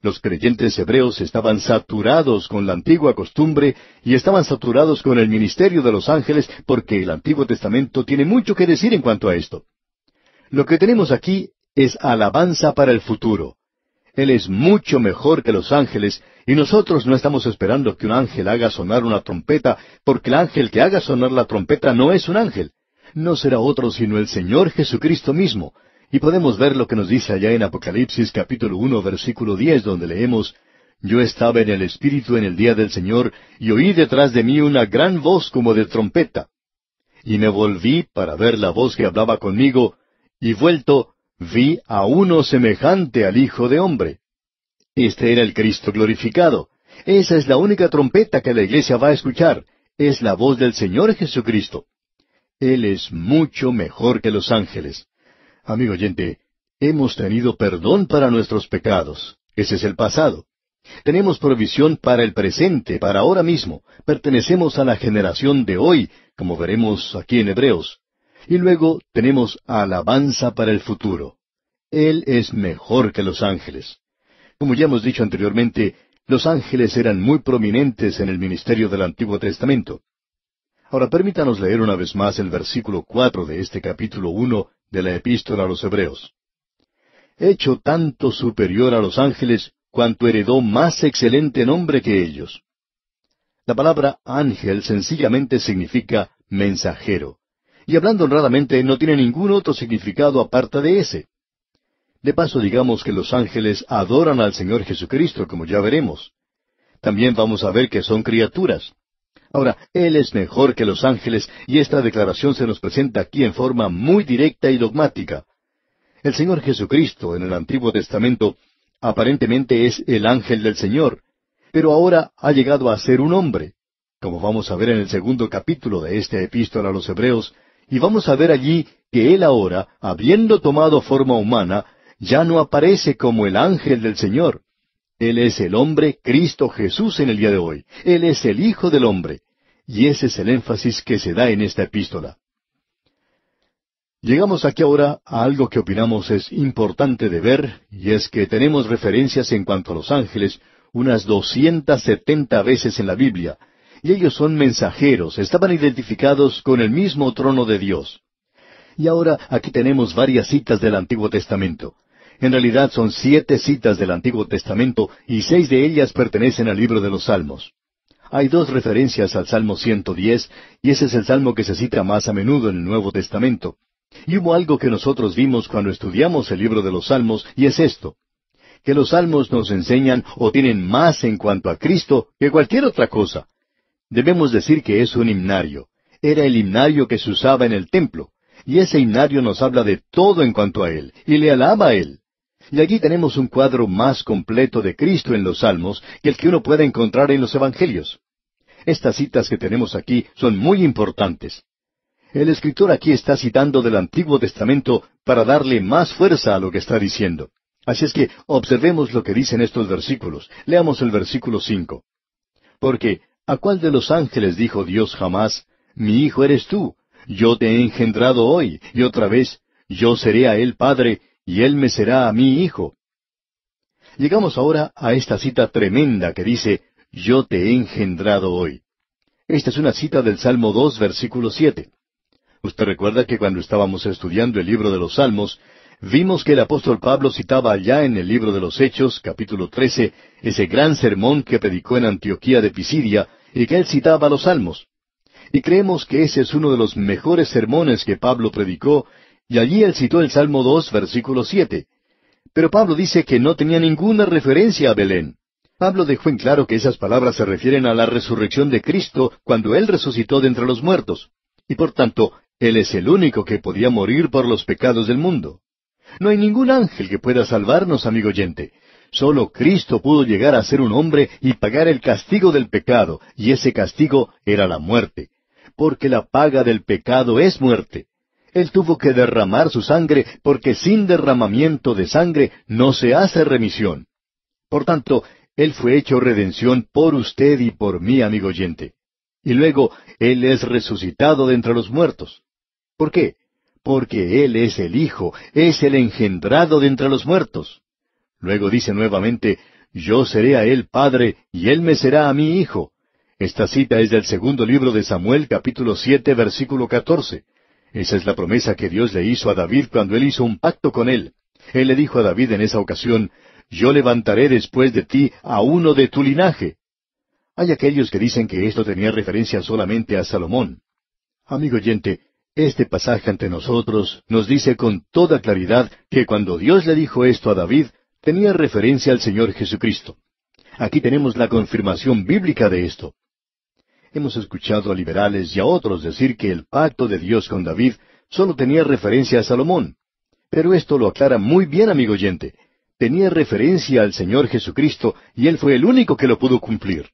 los creyentes hebreos estaban saturados con la antigua costumbre y estaban saturados con el ministerio de los ángeles porque el Antiguo Testamento tiene mucho que decir en cuanto a esto. Lo que tenemos aquí es alabanza para el futuro. Él es mucho mejor que los ángeles y nosotros no estamos esperando que un ángel haga sonar una trompeta porque el ángel que haga sonar la trompeta no es un ángel. No será otro sino el Señor Jesucristo mismo. Y podemos ver lo que nos dice allá en Apocalipsis capítulo 1, versículo 10, donde leemos, «Yo estaba en el Espíritu en el día del Señor, y oí detrás de mí una gran voz como de trompeta. Y me volví para ver la voz que hablaba conmigo, y vuelto, vi a uno semejante al Hijo de Hombre». Este era el Cristo glorificado. Esa es la única trompeta que la iglesia va a escuchar. Es la voz del Señor Jesucristo. Él es mucho mejor que los ángeles. Amigo oyente, hemos tenido perdón para nuestros pecados. Ese es el pasado. Tenemos provisión para el presente, para ahora mismo. Pertenecemos a la generación de hoy, como veremos aquí en Hebreos. Y luego tenemos alabanza para el futuro. Él es mejor que los ángeles. Como ya hemos dicho anteriormente, los ángeles eran muy prominentes en el ministerio del Antiguo Testamento. Ahora permítanos leer una vez más el versículo 4 de este capítulo 1 de la Epístola a los Hebreos. «Hecho tanto superior a los ángeles, cuanto heredó más excelente nombre que ellos». La palabra ángel sencillamente significa mensajero, y hablando honradamente no tiene ningún otro significado aparte de ese. De paso digamos que los ángeles adoran al Señor Jesucristo, como ya veremos. También vamos a ver que son criaturas. Ahora, Él es mejor que los ángeles, y esta declaración se nos presenta aquí en forma muy directa y dogmática. El Señor Jesucristo, en el Antiguo Testamento, aparentemente es el ángel del Señor, pero ahora ha llegado a ser un hombre, como vamos a ver en el 2º capítulo de esta Epístola a los Hebreos, Y vamos a ver allí que Él ahora, habiendo tomado forma humana, ya no aparece como el ángel del Señor. Él es el hombre Cristo Jesús en el día de hoy. Él es el Hijo del hombre. Y ese es el énfasis que se da en esta epístola. Llegamos aquí ahora a algo que opinamos es importante de ver, y es que tenemos referencias en cuanto a los ángeles unas 270 veces en la Biblia, y ellos son mensajeros, estaban identificados con el mismo trono de Dios. Y ahora aquí tenemos varias citas del Antiguo Testamento. En realidad son 7 citas del Antiguo Testamento, y 6 de ellas pertenecen al libro de los Salmos. Hay 2 referencias al Salmo 110, y ese es el salmo que se cita más a menudo en el Nuevo Testamento. Y hubo algo que nosotros vimos cuando estudiamos el libro de los Salmos, y es esto, que los Salmos nos enseñan o tienen más en cuanto a Cristo que cualquier otra cosa. Debemos decir que es un himnario. Era el himnario que se usaba en el templo, y ese himnario nos habla de todo en cuanto a Él, y le alaba a Él. Y aquí tenemos un cuadro más completo de Cristo en los Salmos que el que uno puede encontrar en los Evangelios. Estas citas que tenemos aquí son muy importantes. El escritor aquí está citando del Antiguo Testamento para darle más fuerza a lo que está diciendo. Así es que observemos lo que dicen estos versículos. Leamos el versículo 5. Porque, ¿a cuál de los ángeles dijo Dios jamás, mi hijo eres tú, yo te he engendrado hoy, y otra vez, yo seré a él padre, y él me será a mí hijo? Llegamos ahora a esta cita tremenda que dice, yo te he engendrado hoy. Esta es una cita del Salmo 2, versículo 7. Usted recuerda que cuando estábamos estudiando el libro de los Salmos, vimos que el apóstol Pablo citaba allá en el libro de los Hechos, capítulo 13, ese gran sermón que predicó en Antioquía de Pisidia, y que él citaba los Salmos. Y creemos que ese es uno de los mejores sermones que Pablo predicó, y allí él citó el Salmo 2, versículo 7. Pero Pablo dice que no tenía ninguna referencia a Belén. Pablo dejó en claro que esas palabras se refieren a la resurrección de Cristo cuando Él resucitó de entre los muertos. Y por tanto, Él es el único que podía morir por los pecados del mundo. No hay ningún ángel que pueda salvarnos, amigo oyente. Solo Cristo pudo llegar a ser un hombre y pagar el castigo del pecado, y ese castigo era la muerte. Porque la paga del pecado es muerte. Él tuvo que derramar su sangre, porque sin derramamiento de sangre no se hace remisión. Por tanto, Él fue hecho redención por usted y por mí, amigo oyente. Y luego, Él es resucitado de entre los muertos. ¿Por qué? Porque Él es el Hijo, es el engendrado de entre los muertos. Luego dice nuevamente, yo seré a Él Padre, y Él me será a mí Hijo. Esta cita es del segundo libro de Samuel, capítulo 7, versículo 14. Esa es la promesa que Dios le hizo a David cuando Él hizo un pacto con Él. Él le dijo a David en esa ocasión, yo levantaré después de ti a uno de tu linaje. Hay aquellos que dicen que esto tenía referencia solamente a Salomón. Amigo oyente, este pasaje ante nosotros nos dice con toda claridad que cuando Dios le dijo esto a David, tenía referencia al Señor Jesucristo. Aquí tenemos la confirmación bíblica de esto. Hemos escuchado a liberales y a otros decir que el pacto de Dios con David solo tenía referencia a Salomón. Pero esto lo aclara muy bien, amigo oyente. Tenía referencia al Señor Jesucristo y Él fue el único que lo pudo cumplir.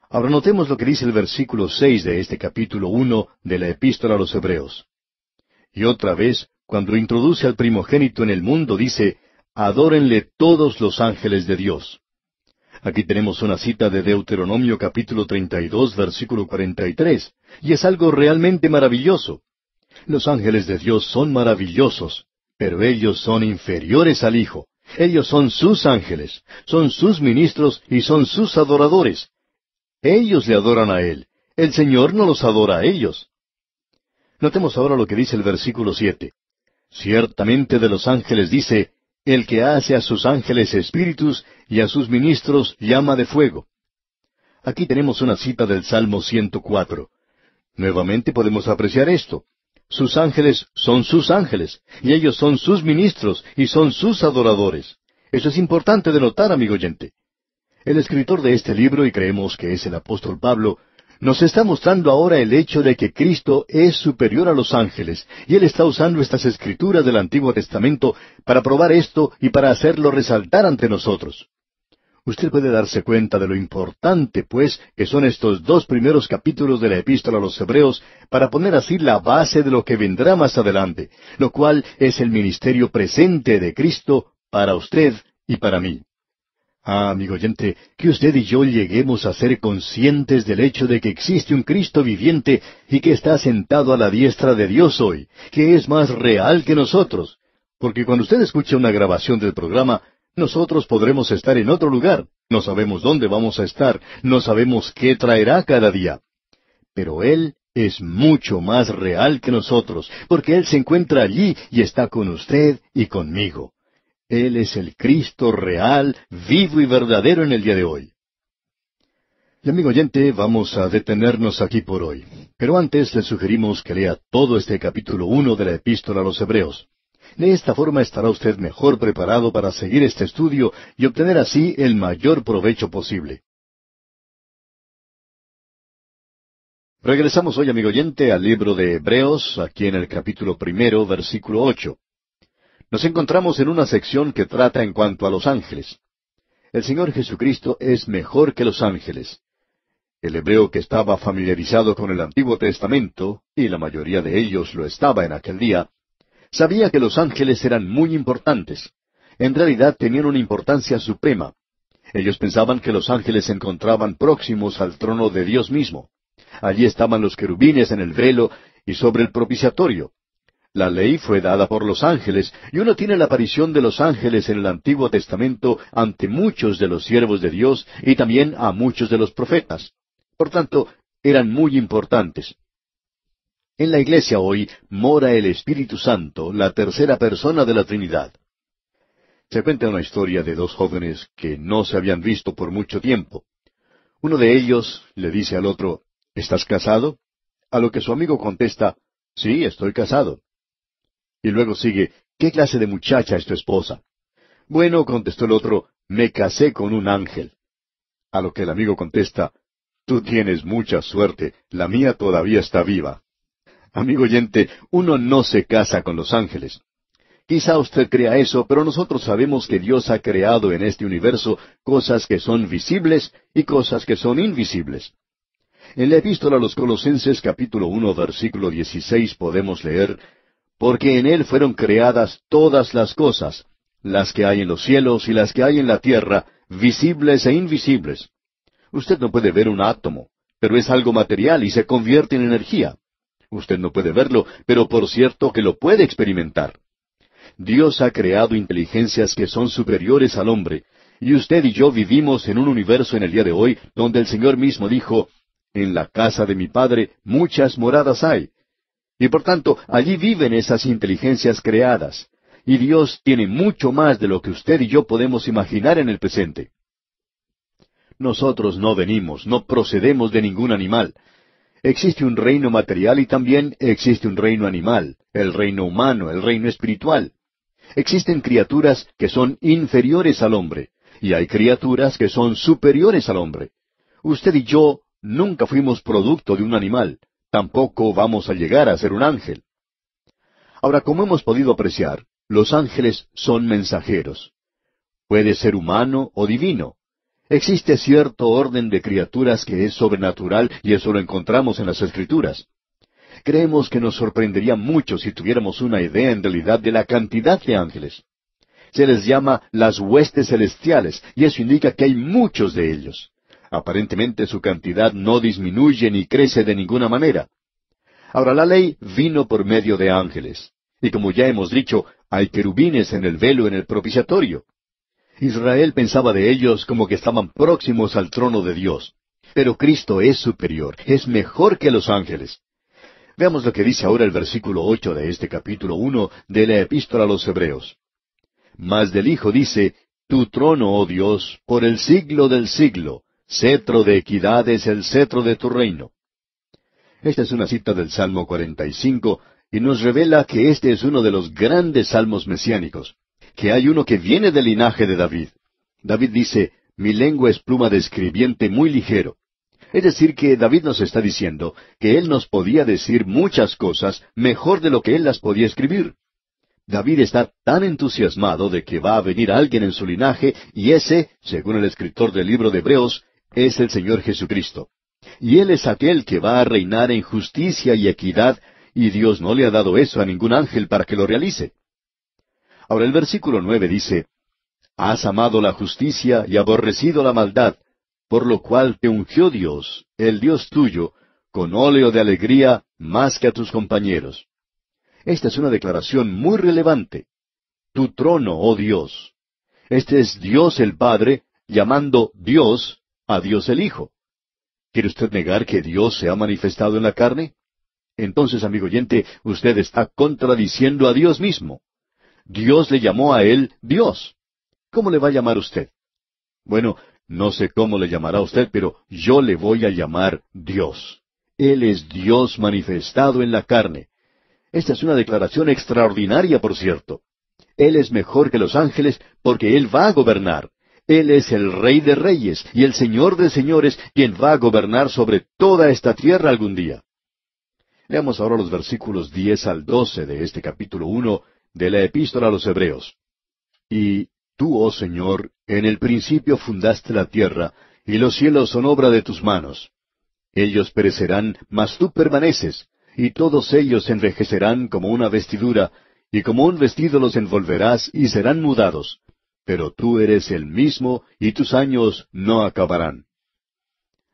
Ahora notemos lo que dice el versículo 6 de este capítulo 1 de la Epístola a los Hebreos. Y otra vez, cuando introduce al primogénito en el mundo, dice, adórenle todos los ángeles de Dios. Aquí tenemos una cita de Deuteronomio capítulo 32, versículo 43, y es algo realmente maravilloso. Los ángeles de Dios son maravillosos, pero ellos son inferiores al Hijo. Ellos son sus ángeles, son sus ministros y son sus adoradores. Ellos le adoran a Él. El Señor no los adora a ellos. Notemos ahora lo que dice el versículo 7. Ciertamente de los ángeles dice, el que hace a sus ángeles espíritus y a sus ministros llama de fuego. Aquí tenemos una cita del Salmo 104. Nuevamente podemos apreciar esto. Sus ángeles son sus ángeles, y ellos son sus ministros y son sus adoradores. Eso es importante de notar, amigo oyente. El escritor de este libro, y creemos que es el apóstol Pablo, nos está mostrando ahora el hecho de que Cristo es superior a los ángeles, y Él está usando estas escrituras del Antiguo Testamento para probar esto y para hacerlo resaltar ante nosotros. Usted puede darse cuenta de lo importante, pues, que son estos dos primeros capítulos de la Epístola a los Hebreos para poner así la base de lo que vendrá más adelante, lo cual es el ministerio presente de Cristo para usted y para mí. Ah, amigo oyente, que usted y yo lleguemos a ser conscientes del hecho de que existe un Cristo viviente y que está sentado a la diestra de Dios hoy, que es más real que nosotros. Porque cuando usted escuche una grabación del programa, nosotros podremos estar en otro lugar. No sabemos dónde vamos a estar, no sabemos qué traerá cada día. Pero Él es mucho más real que nosotros, porque Él se encuentra allí y está con usted y conmigo. Él es el Cristo real, vivo y verdadero en el día de hoy. Y amigo oyente, vamos a detenernos aquí por hoy. Pero antes le sugerimos que lea todo este capítulo 1 de la Epístola a los Hebreos. De esta forma estará usted mejor preparado para seguir este estudio y obtener así el mayor provecho posible. Regresamos hoy, amigo oyente, al libro de Hebreos, aquí en el capítulo 1, versículo 8. Nos encontramos en una sección que trata en cuanto a los ángeles. El Señor Jesucristo es mejor que los ángeles. El hebreo que estaba familiarizado con el Antiguo Testamento, y la mayoría de ellos lo estaba en aquel día, sabía que los ángeles eran muy importantes. En realidad tenían una importancia suprema. Ellos pensaban que los ángeles se encontraban próximos al trono de Dios mismo. Allí estaban los querubines en el velo y sobre el propiciatorio. La ley fue dada por los ángeles, y uno tiene la aparición de los ángeles en el Antiguo Testamento ante muchos de los siervos de Dios y también a muchos de los profetas. Por tanto, eran muy importantes. En la iglesia hoy mora el Espíritu Santo, la tercera persona de la Trinidad. Se cuenta una historia de dos jóvenes que no se habían visto por mucho tiempo. Uno de ellos le dice al otro, ¿estás casado? A lo que su amigo contesta, sí, estoy casado. Y luego sigue, ¿qué clase de muchacha es tu esposa? Bueno, contestó el otro, me casé con un ángel. A lo que el amigo contesta, tú tienes mucha suerte, la mía todavía está viva. Amigo oyente, uno no se casa con los ángeles. Quizá usted crea eso, pero nosotros sabemos que Dios ha creado en este universo cosas que son visibles y cosas que son invisibles. En la Epístola a los Colosenses capítulo 1 versículo 16 podemos leer, porque en Él fueron creadas todas las cosas, las que hay en los cielos y las que hay en la tierra, visibles e invisibles. Usted no puede ver un átomo, pero es algo material y se convierte en energía. Usted no puede verlo, pero por cierto que lo puede experimentar. Dios ha creado inteligencias que son superiores al hombre, y usted y yo vivimos en un universo en el día de hoy donde el Señor mismo dijo, en la casa de mi Padre muchas moradas hay. Y por tanto, allí viven esas inteligencias creadas. Y Dios tiene mucho más de lo que usted y yo podemos imaginar en el presente. Nosotros no venimos, no procedemos de ningún animal. Existe un reino material y también existe un reino animal, el reino humano, el reino espiritual. Existen criaturas que son inferiores al hombre, y hay criaturas que son superiores al hombre. Usted y yo nunca fuimos producto de un animal, tampoco vamos a llegar a ser un ángel. Ahora, como hemos podido apreciar, los ángeles son mensajeros. Puede ser humano o divino. Existe cierto orden de criaturas que es sobrenatural y eso lo encontramos en las Escrituras. Creemos que nos sorprendería mucho si tuviéramos una idea en realidad de la cantidad de ángeles. Se les llama las huestes celestiales y eso indica que hay muchos de ellos. Aparentemente su cantidad no disminuye ni crece de ninguna manera. Ahora, la ley vino por medio de ángeles. Y como ya hemos dicho, hay querubines en el velo en el propiciatorio. Israel pensaba de ellos como que estaban próximos al trono de Dios. Pero Cristo es superior, es mejor que los ángeles. Veamos lo que dice ahora el versículo 8 de este capítulo 1 de la Epístola a los Hebreos. Mas del Hijo dice, tu trono, oh Dios, por el siglo del siglo, cetro de equidad es el cetro de tu reino. Esta es una cita del Salmo 45 y nos revela que este es uno de los grandes salmos mesiánicos, que hay uno que viene del linaje de David. David dice, mi lengua es pluma de escribiente muy ligero. Es decir, que David nos está diciendo que él nos podía decir muchas cosas mejor de lo que él las podía escribir. David está tan entusiasmado de que va a venir alguien en su linaje, y ese, según el escritor del libro de Hebreos, es el Señor Jesucristo. Y Él es aquel que va a reinar en justicia y equidad, y Dios no le ha dado eso a ningún ángel para que lo realice. Ahora el versículo 9 dice, Has amado la justicia y aborrecido la maldad, por lo cual te ungió Dios, el Dios tuyo, con óleo de alegría más que a tus compañeros. Esta es una declaración muy relevante. Tu trono, oh Dios. Este es Dios el Padre llamando Dios a Dios el Hijo. ¿Quiere usted negar que Dios se ha manifestado en la carne? Entonces, amigo oyente, usted está contradiciendo a Dios mismo. Dios le llamó a Él Dios. ¿Cómo le va a llamar usted? Bueno, no sé cómo le llamará usted, pero yo le voy a llamar Dios. Él es Dios manifestado en la carne. Esta es una declaración extraordinaria, por cierto. Él es mejor que los ángeles porque Él va a gobernar. Él es el Rey de Reyes y el Señor de Señores, quien va a gobernar sobre toda esta tierra algún día. Leamos ahora los versículos 10 al 12 de este capítulo 1 de la Epístola a los Hebreos. Y tú, oh Señor, en el principio fundaste la tierra, y los cielos son obra de tus manos. Ellos perecerán, mas tú permaneces, y todos ellos envejecerán como una vestidura, y como un vestido los envolverás, y serán mudados. Pero tú eres el mismo, y tus años no acabarán.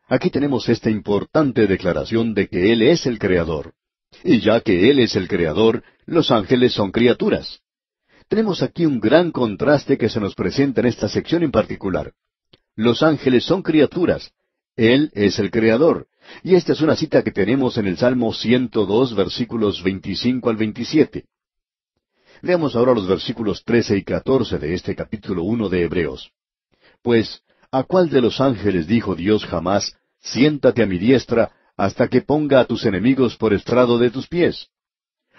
Aquí tenemos esta importante declaración de que Él es el Creador. Y ya que Él es el Creador, los ángeles son criaturas. Tenemos aquí un gran contraste que se nos presenta en esta sección en particular. Los ángeles son criaturas. Él es el Creador. Y esta es una cita que tenemos en el Salmo 102, versículos 25 al 27. Veamos ahora los versículos 13 y 14 de este capítulo 1 de Hebreos. Pues, ¿a cuál de los ángeles dijo Dios jamás, siéntate a mi diestra, hasta que ponga a tus enemigos por estrado de tus pies?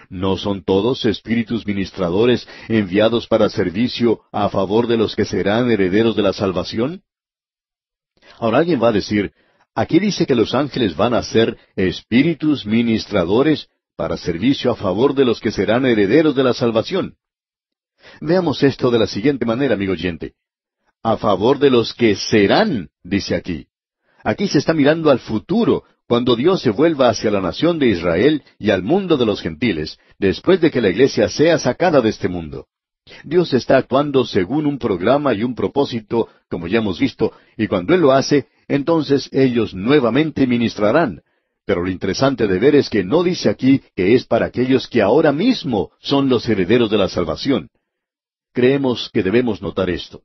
¿No son todos espíritus ministradores enviados para servicio a favor de los que serán herederos de la salvación? Ahora alguien va a decir, aquí dice que los ángeles van a ser espíritus ministradores para servicio a favor de los que serán herederos de la salvación. Veamos esto de la siguiente manera, amigo oyente. A favor de los que serán, dice aquí. Aquí se está mirando al futuro, cuando Dios se vuelva hacia la nación de Israel y al mundo de los gentiles, después de que la iglesia sea sacada de este mundo. Dios está actuando según un programa y un propósito, como ya hemos visto, y cuando Él lo hace, entonces ellos nuevamente ministrarán. Pero lo interesante de ver es que no dice aquí que es para aquellos que ahora mismo son los herederos de la salvación. Creemos que debemos notar esto.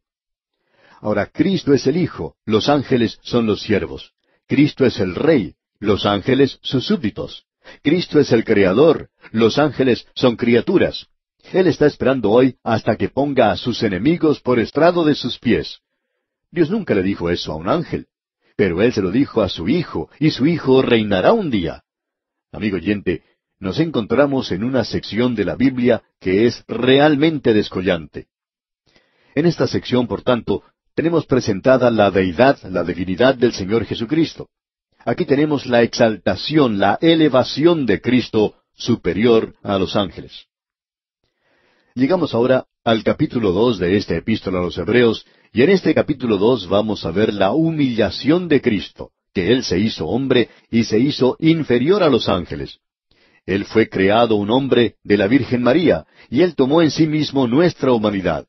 Ahora, Cristo es el Hijo, los ángeles son los siervos. Cristo es el Rey, los ángeles sus súbditos. Cristo es el Creador, los ángeles son criaturas. Él está esperando hoy hasta que ponga a sus enemigos por estrado de sus pies. Dios nunca le dijo eso a un ángel, pero Él se lo dijo a su Hijo, y su Hijo reinará un día. Amigo oyente, nos encontramos en una sección de la Biblia que es realmente descollante. En esta sección, por tanto, tenemos presentada la deidad, la divinidad del Señor Jesucristo. Aquí tenemos la exaltación, la elevación de Cristo superior a los ángeles. Llegamos ahora al capítulo 2 de esta epístola a los Hebreos, y en este capítulo 2 vamos a ver la humillación de Cristo, que Él se hizo hombre y se hizo inferior a los ángeles. Él fue creado un hombre de la Virgen María, y Él tomó en sí mismo nuestra humanidad.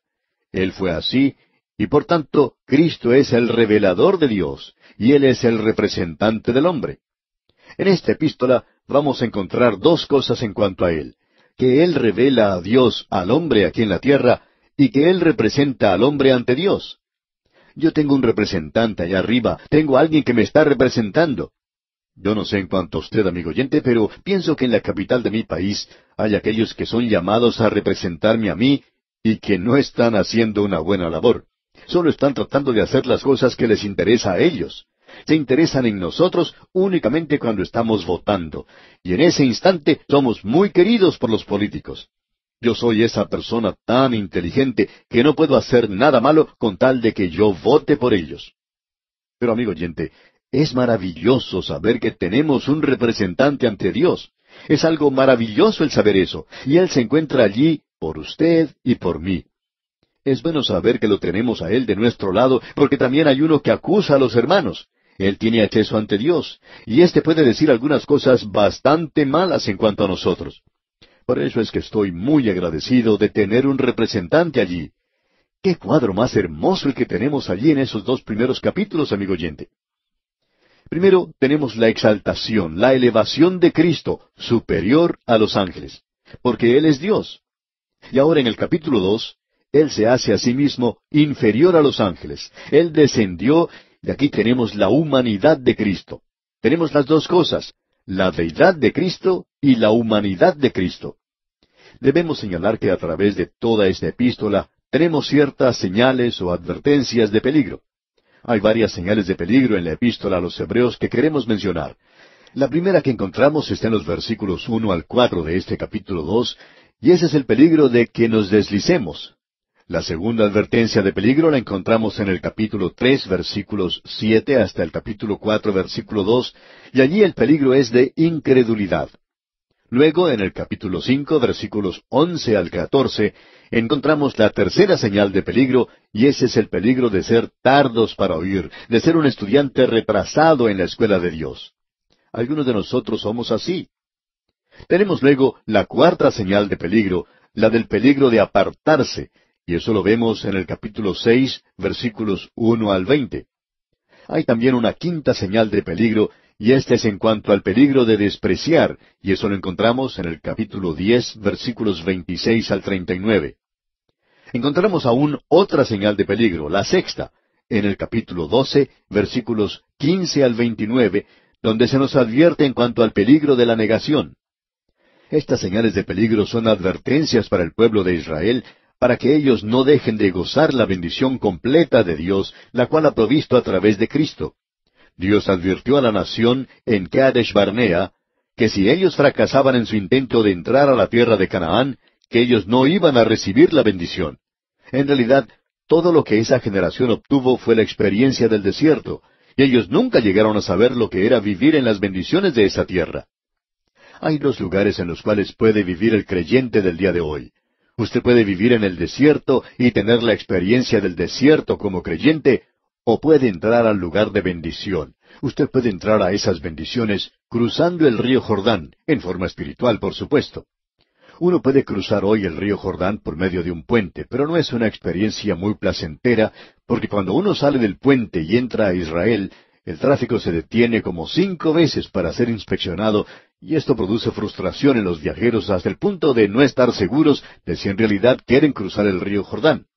Él fue así, y por tanto Cristo es el revelador de Dios, y Él es el representante del hombre. En esta epístola vamos a encontrar dos cosas en cuanto a Él: que Él revela a Dios al hombre aquí en la tierra, y que Él representa al hombre ante Dios. Yo tengo un representante allá arriba, tengo a alguien que me está representando. Yo no sé en cuanto a usted, amigo oyente, pero pienso que en la capital de mi país hay aquellos que son llamados a representarme a mí y que no están haciendo una buena labor. Solo están tratando de hacer las cosas que les interesa a ellos. Se interesan en nosotros únicamente cuando estamos votando, y en ese instante somos muy queridos por los políticos. Yo soy esa persona tan inteligente que no puedo hacer nada malo con tal de que yo vote por ellos. Pero, amigo oyente, es maravilloso saber que tenemos un representante ante Dios. Es algo maravilloso el saber eso, y Él se encuentra allí por usted y por mí. Es bueno saber que lo tenemos a Él de nuestro lado, porque también hay uno que acusa a los hermanos. Él tiene acceso ante Dios, y éste puede decir algunas cosas bastante malas en cuanto a nosotros. Por eso es que estoy muy agradecido de tener un representante allí. ¡Qué cuadro más hermoso el que tenemos allí en esos 2 primeros capítulos, amigo oyente! Primero tenemos la exaltación, la elevación de Cristo, superior a los ángeles, porque Él es Dios. Y ahora en el capítulo 2, Él se hace a sí mismo inferior a los ángeles. Él descendió, y aquí tenemos la humanidad de Cristo. Tenemos las dos cosas, la deidad de Cristo y la humanidad de Cristo. Debemos señalar que a través de toda esta epístola tenemos ciertas señales o advertencias de peligro. Hay varias señales de peligro en la epístola a los Hebreos que queremos mencionar. La primera que encontramos está en los versículos 1 al 4 de este capítulo 2, y ese es el peligro de que nos deslicemos. La segunda advertencia de peligro la encontramos en el capítulo 3, versículos 7 hasta el capítulo 4, versículo 2, y allí el peligro es de incredulidad. Luego, en el capítulo 5, versículos 11 al 14, encontramos la tercera señal de peligro, y ese es el peligro de ser tardos para oír, de ser un estudiante retrasado en la escuela de Dios. Algunos de nosotros somos así. Tenemos luego la cuarta señal de peligro, la del peligro de apartarse, y eso lo vemos en el capítulo 6, versículos 1 al 20. Hay también una quinta señal de peligro, y esta es en cuanto al peligro de despreciar, y eso lo encontramos en el capítulo 10, versículos 26 al 39. Encontramos aún otra señal de peligro, la sexta, en el capítulo 12, versículos 15 al 29, donde se nos advierte en cuanto al peligro de la negación. Estas señales de peligro son advertencias para el pueblo de Israel, para que ellos no dejen de gozar la bendición completa de Dios, la cual ha provisto a través de Cristo. Dios advirtió a la nación en Kadesh Barnea que si ellos fracasaban en su intento de entrar a la tierra de Canaán, que ellos no iban a recibir la bendición. En realidad, todo lo que esa generación obtuvo fue la experiencia del desierto, y ellos nunca llegaron a saber lo que era vivir en las bendiciones de esa tierra. Hay dos lugares en los cuales puede vivir el creyente del día de hoy. Usted puede vivir en el desierto y tener la experiencia del desierto como creyente, o puede entrar al lugar de bendición. Usted puede entrar a esas bendiciones cruzando el río Jordán, en forma espiritual, por supuesto. Uno puede cruzar hoy el río Jordán por medio de un puente, pero no es una experiencia muy placentera, porque cuando uno sale del puente y entra a Israel, el tráfico se detiene como 5 veces para ser inspeccionado, y esto produce frustración en los viajeros hasta el punto de no estar seguros de si en realidad quieren cruzar el río Jordán.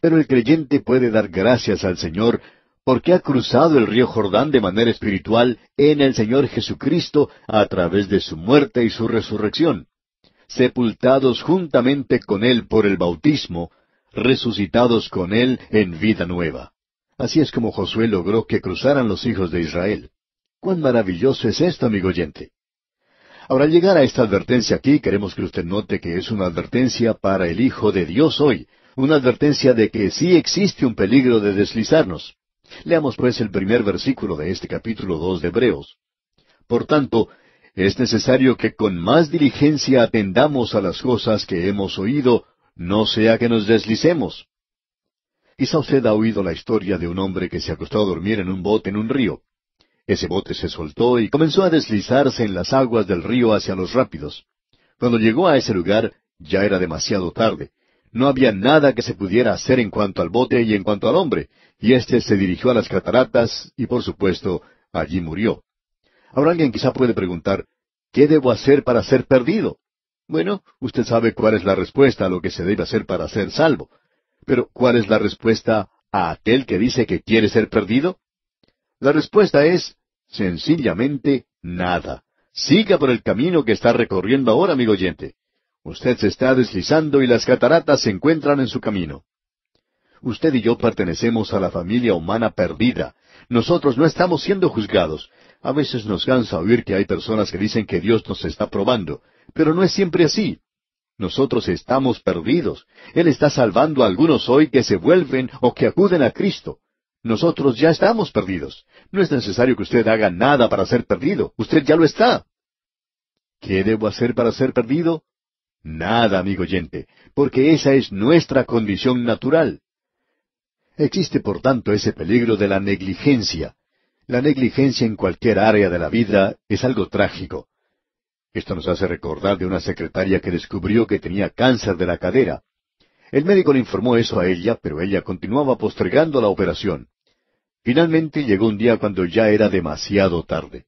Pero el creyente puede dar gracias al Señor porque ha cruzado el río Jordán de manera espiritual en el Señor Jesucristo a través de su muerte y su resurrección. Sepultados juntamente con Él por el bautismo, resucitados con Él en vida nueva. Así es como Josué logró que cruzaran los hijos de Israel. ¡Cuán maravilloso es esto, amigo oyente! Ahora, al llegar a esta advertencia aquí, queremos que usted note que es una advertencia para el Hijo de Dios hoy, una advertencia de que sí existe un peligro de deslizarnos. Leamos pues el primer versículo de este capítulo 2 de Hebreos. Por tanto, es necesario que con más diligencia atendamos a las cosas que hemos oído, no sea que nos deslicemos. Quizá usted ha oído la historia de un hombre que se acostó a dormir en un bote en un río. Ese bote se soltó y comenzó a deslizarse en las aguas del río hacia los rápidos. Cuando llegó a ese lugar, ya era demasiado tarde. No había nada que se pudiera hacer en cuanto al bote y en cuanto al hombre, y éste se dirigió a las cataratas y, por supuesto, allí murió. Ahora alguien quizá puede preguntar, ¿qué debo hacer para ser perdido? Bueno, usted sabe cuál es la respuesta a lo que se debe hacer para ser salvo. Pero, ¿cuál es la respuesta a aquel que dice que quiere ser perdido? La respuesta es, sencillamente, nada. Siga por el camino que está recorriendo ahora, amigo oyente. Usted se está deslizando y las cataratas se encuentran en su camino. Usted y yo pertenecemos a la familia humana perdida. Nosotros no estamos siendo juzgados. A veces nos cansa oír que hay personas que dicen que Dios nos está probando, pero no es siempre así. Nosotros estamos perdidos. Él está salvando a algunos hoy que se vuelven o que acuden a Cristo. Nosotros ya estamos perdidos. No es necesario que usted haga nada para ser perdido. Usted ya lo está. ¿Qué debo hacer para ser perdido? Nada, amigo oyente, porque esa es nuestra condición natural. Existe, por tanto, ese peligro de la negligencia. La negligencia en cualquier área de la vida es algo trágico. Esto nos hace recordar de una secretaria que descubrió que tenía cáncer de la cadera. El médico le informó eso a ella, pero ella continuaba postergando la operación. Finalmente llegó un día cuando ya era demasiado tarde.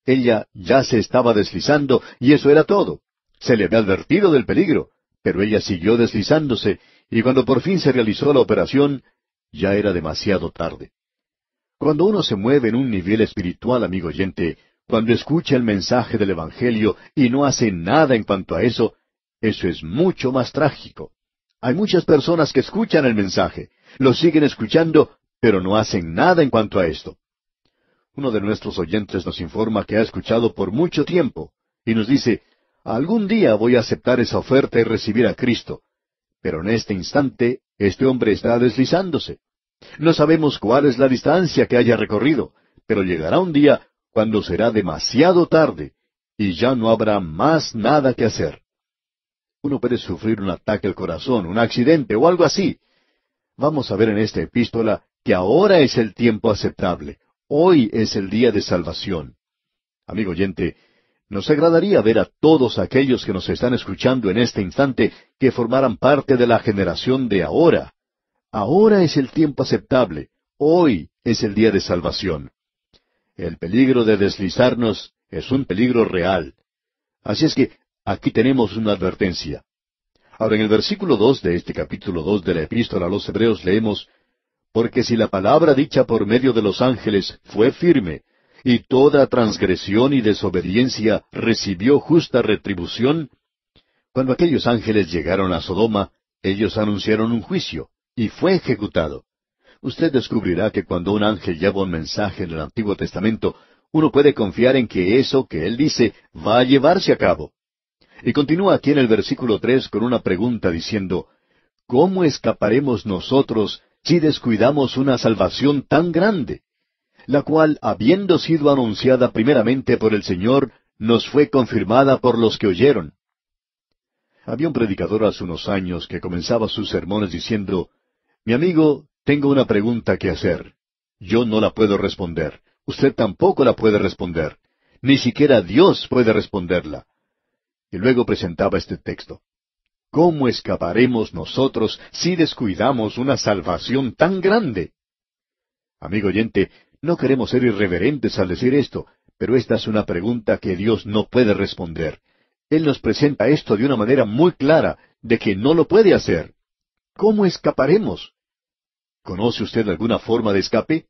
Ella ya se estaba deslizando y eso era todo. Se le había advertido del peligro, pero ella siguió deslizándose y cuando por fin se realizó la operación, ya era demasiado tarde. Cuando uno se mueve en un nivel espiritual, amigo oyente, cuando escucha el mensaje del Evangelio y no hace nada en cuanto a eso, eso es mucho más trágico. Hay muchas personas que escuchan el mensaje, lo siguen escuchando, pero no hacen nada en cuanto a esto. Uno de nuestros oyentes nos informa que ha escuchado por mucho tiempo y nos dice, algún día voy a aceptar esa oferta y recibir a Cristo. Pero en este instante, este hombre está deslizándose. No sabemos cuál es la distancia que haya recorrido, pero llegará un día cuando será demasiado tarde y ya no habrá más nada que hacer. Uno puede sufrir un ataque al corazón, un accidente o algo así. Vamos a ver en esta epístola que ahora es el tiempo aceptable. Hoy es el día de salvación. Amigo oyente, nos agradaría ver a todos aquellos que nos están escuchando en este instante que formaran parte de la generación de ahora. Ahora es el tiempo aceptable. Hoy es el día de salvación. El peligro de deslizarnos es un peligro real. Así es que aquí tenemos una advertencia. Ahora en el versículo 2 de este capítulo 2 de la Epístola a los Hebreos leemos, porque si la palabra dicha por medio de los ángeles fue firme, y toda transgresión y desobediencia recibió justa retribución, cuando aquellos ángeles llegaron a Sodoma, ellos anunciaron un juicio, y fue ejecutado. Usted descubrirá que cuando un ángel lleva un mensaje en el Antiguo Testamento, uno puede confiar en que eso que él dice va a llevarse a cabo. Y continúa aquí en el versículo 3 con una pregunta diciendo, ¿cómo escaparemos nosotros si descuidamos una salvación tan grande? La cual, habiendo sido anunciada primeramente por el Señor, nos fue confirmada por los que oyeron. Había un predicador hace unos años que comenzaba sus sermones diciendo, mi amigo, tengo una pregunta que hacer. Yo no la puedo responder. Usted tampoco la puede responder. Ni siquiera Dios puede responderla. Y luego presentaba este texto. ¿Cómo escaparemos nosotros si descuidamos una salvación tan grande? Amigo oyente, no queremos ser irreverentes al decir esto, pero esta es una pregunta que Dios no puede responder. Él nos presenta esto de una manera muy clara, de que no lo puede hacer. ¿Cómo escaparemos? ¿Conoce usted alguna forma de escape?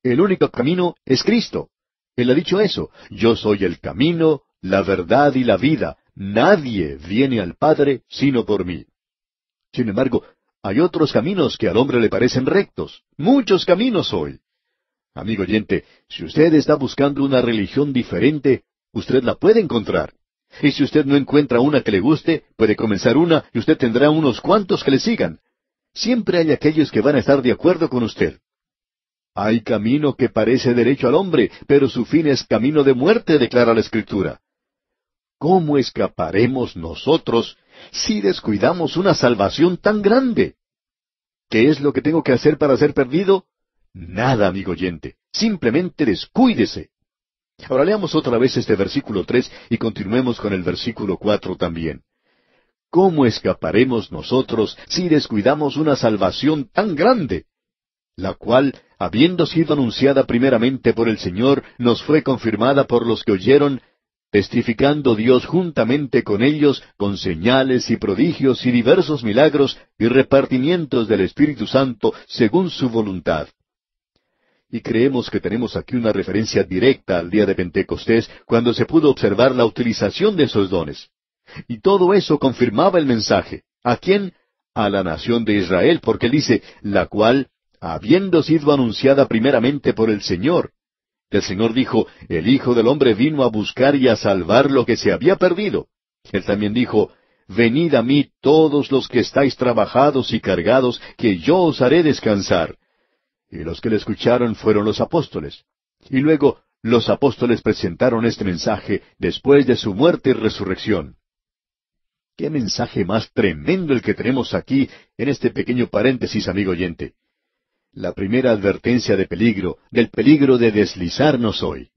El único camino es Cristo. Él ha dicho eso. Yo soy el camino, la verdad y la vida. Nadie viene al Padre sino por mí. Sin embargo, hay otros caminos que al hombre le parecen rectos. Muchos caminos hoy. Amigo oyente, si usted está buscando una religión diferente, usted la puede encontrar. Y si usted no encuentra una que le guste, puede comenzar una y usted tendrá unos cuantos que le sigan. Siempre hay aquellos que van a estar de acuerdo con usted. Hay camino que parece derecho al hombre, pero su fin es camino de muerte, declara la Escritura. ¿Cómo escaparemos nosotros si descuidamos una salvación tan grande? ¿Qué es lo que tengo que hacer para ser perdido? Nada, amigo oyente. Simplemente descuídese. Ahora leamos otra vez este versículo 3 y continuemos con el versículo 4 también. ¿Cómo escaparemos nosotros si descuidamos una salvación tan grande? La cual, habiendo sido anunciada primeramente por el Señor, nos fue confirmada por los que oyeron, testificando Dios juntamente con ellos, con señales y prodigios y diversos milagros y repartimientos del Espíritu Santo según su voluntad. Y creemos que tenemos aquí una referencia directa al día de Pentecostés, cuando se pudo observar la utilización de esos dones. Y todo eso confirmaba el mensaje. ¿A quién? A la nación de Israel, porque él dice, la cual, habiendo sido anunciada primeramente por el Señor. El Señor dijo, el Hijo del Hombre vino a buscar y a salvar lo que se había perdido. Él también dijo, venid a mí todos los que estáis trabajados y cargados, que yo os haré descansar. Y los que le escucharon fueron los apóstoles. Y luego los apóstoles presentaron este mensaje después de su muerte y resurrección. Qué mensaje más tremendo el que tenemos aquí en este pequeño paréntesis, amigo oyente. La primera advertencia de peligro, del peligro de deslizarnos hoy.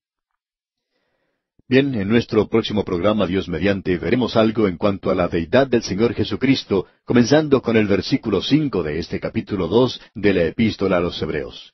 Bien, en nuestro próximo programa, Dios mediante, veremos algo en cuanto a la deidad del Señor Jesucristo, comenzando con el versículo 5 de este capítulo 2 de la Epístola a los Hebreos.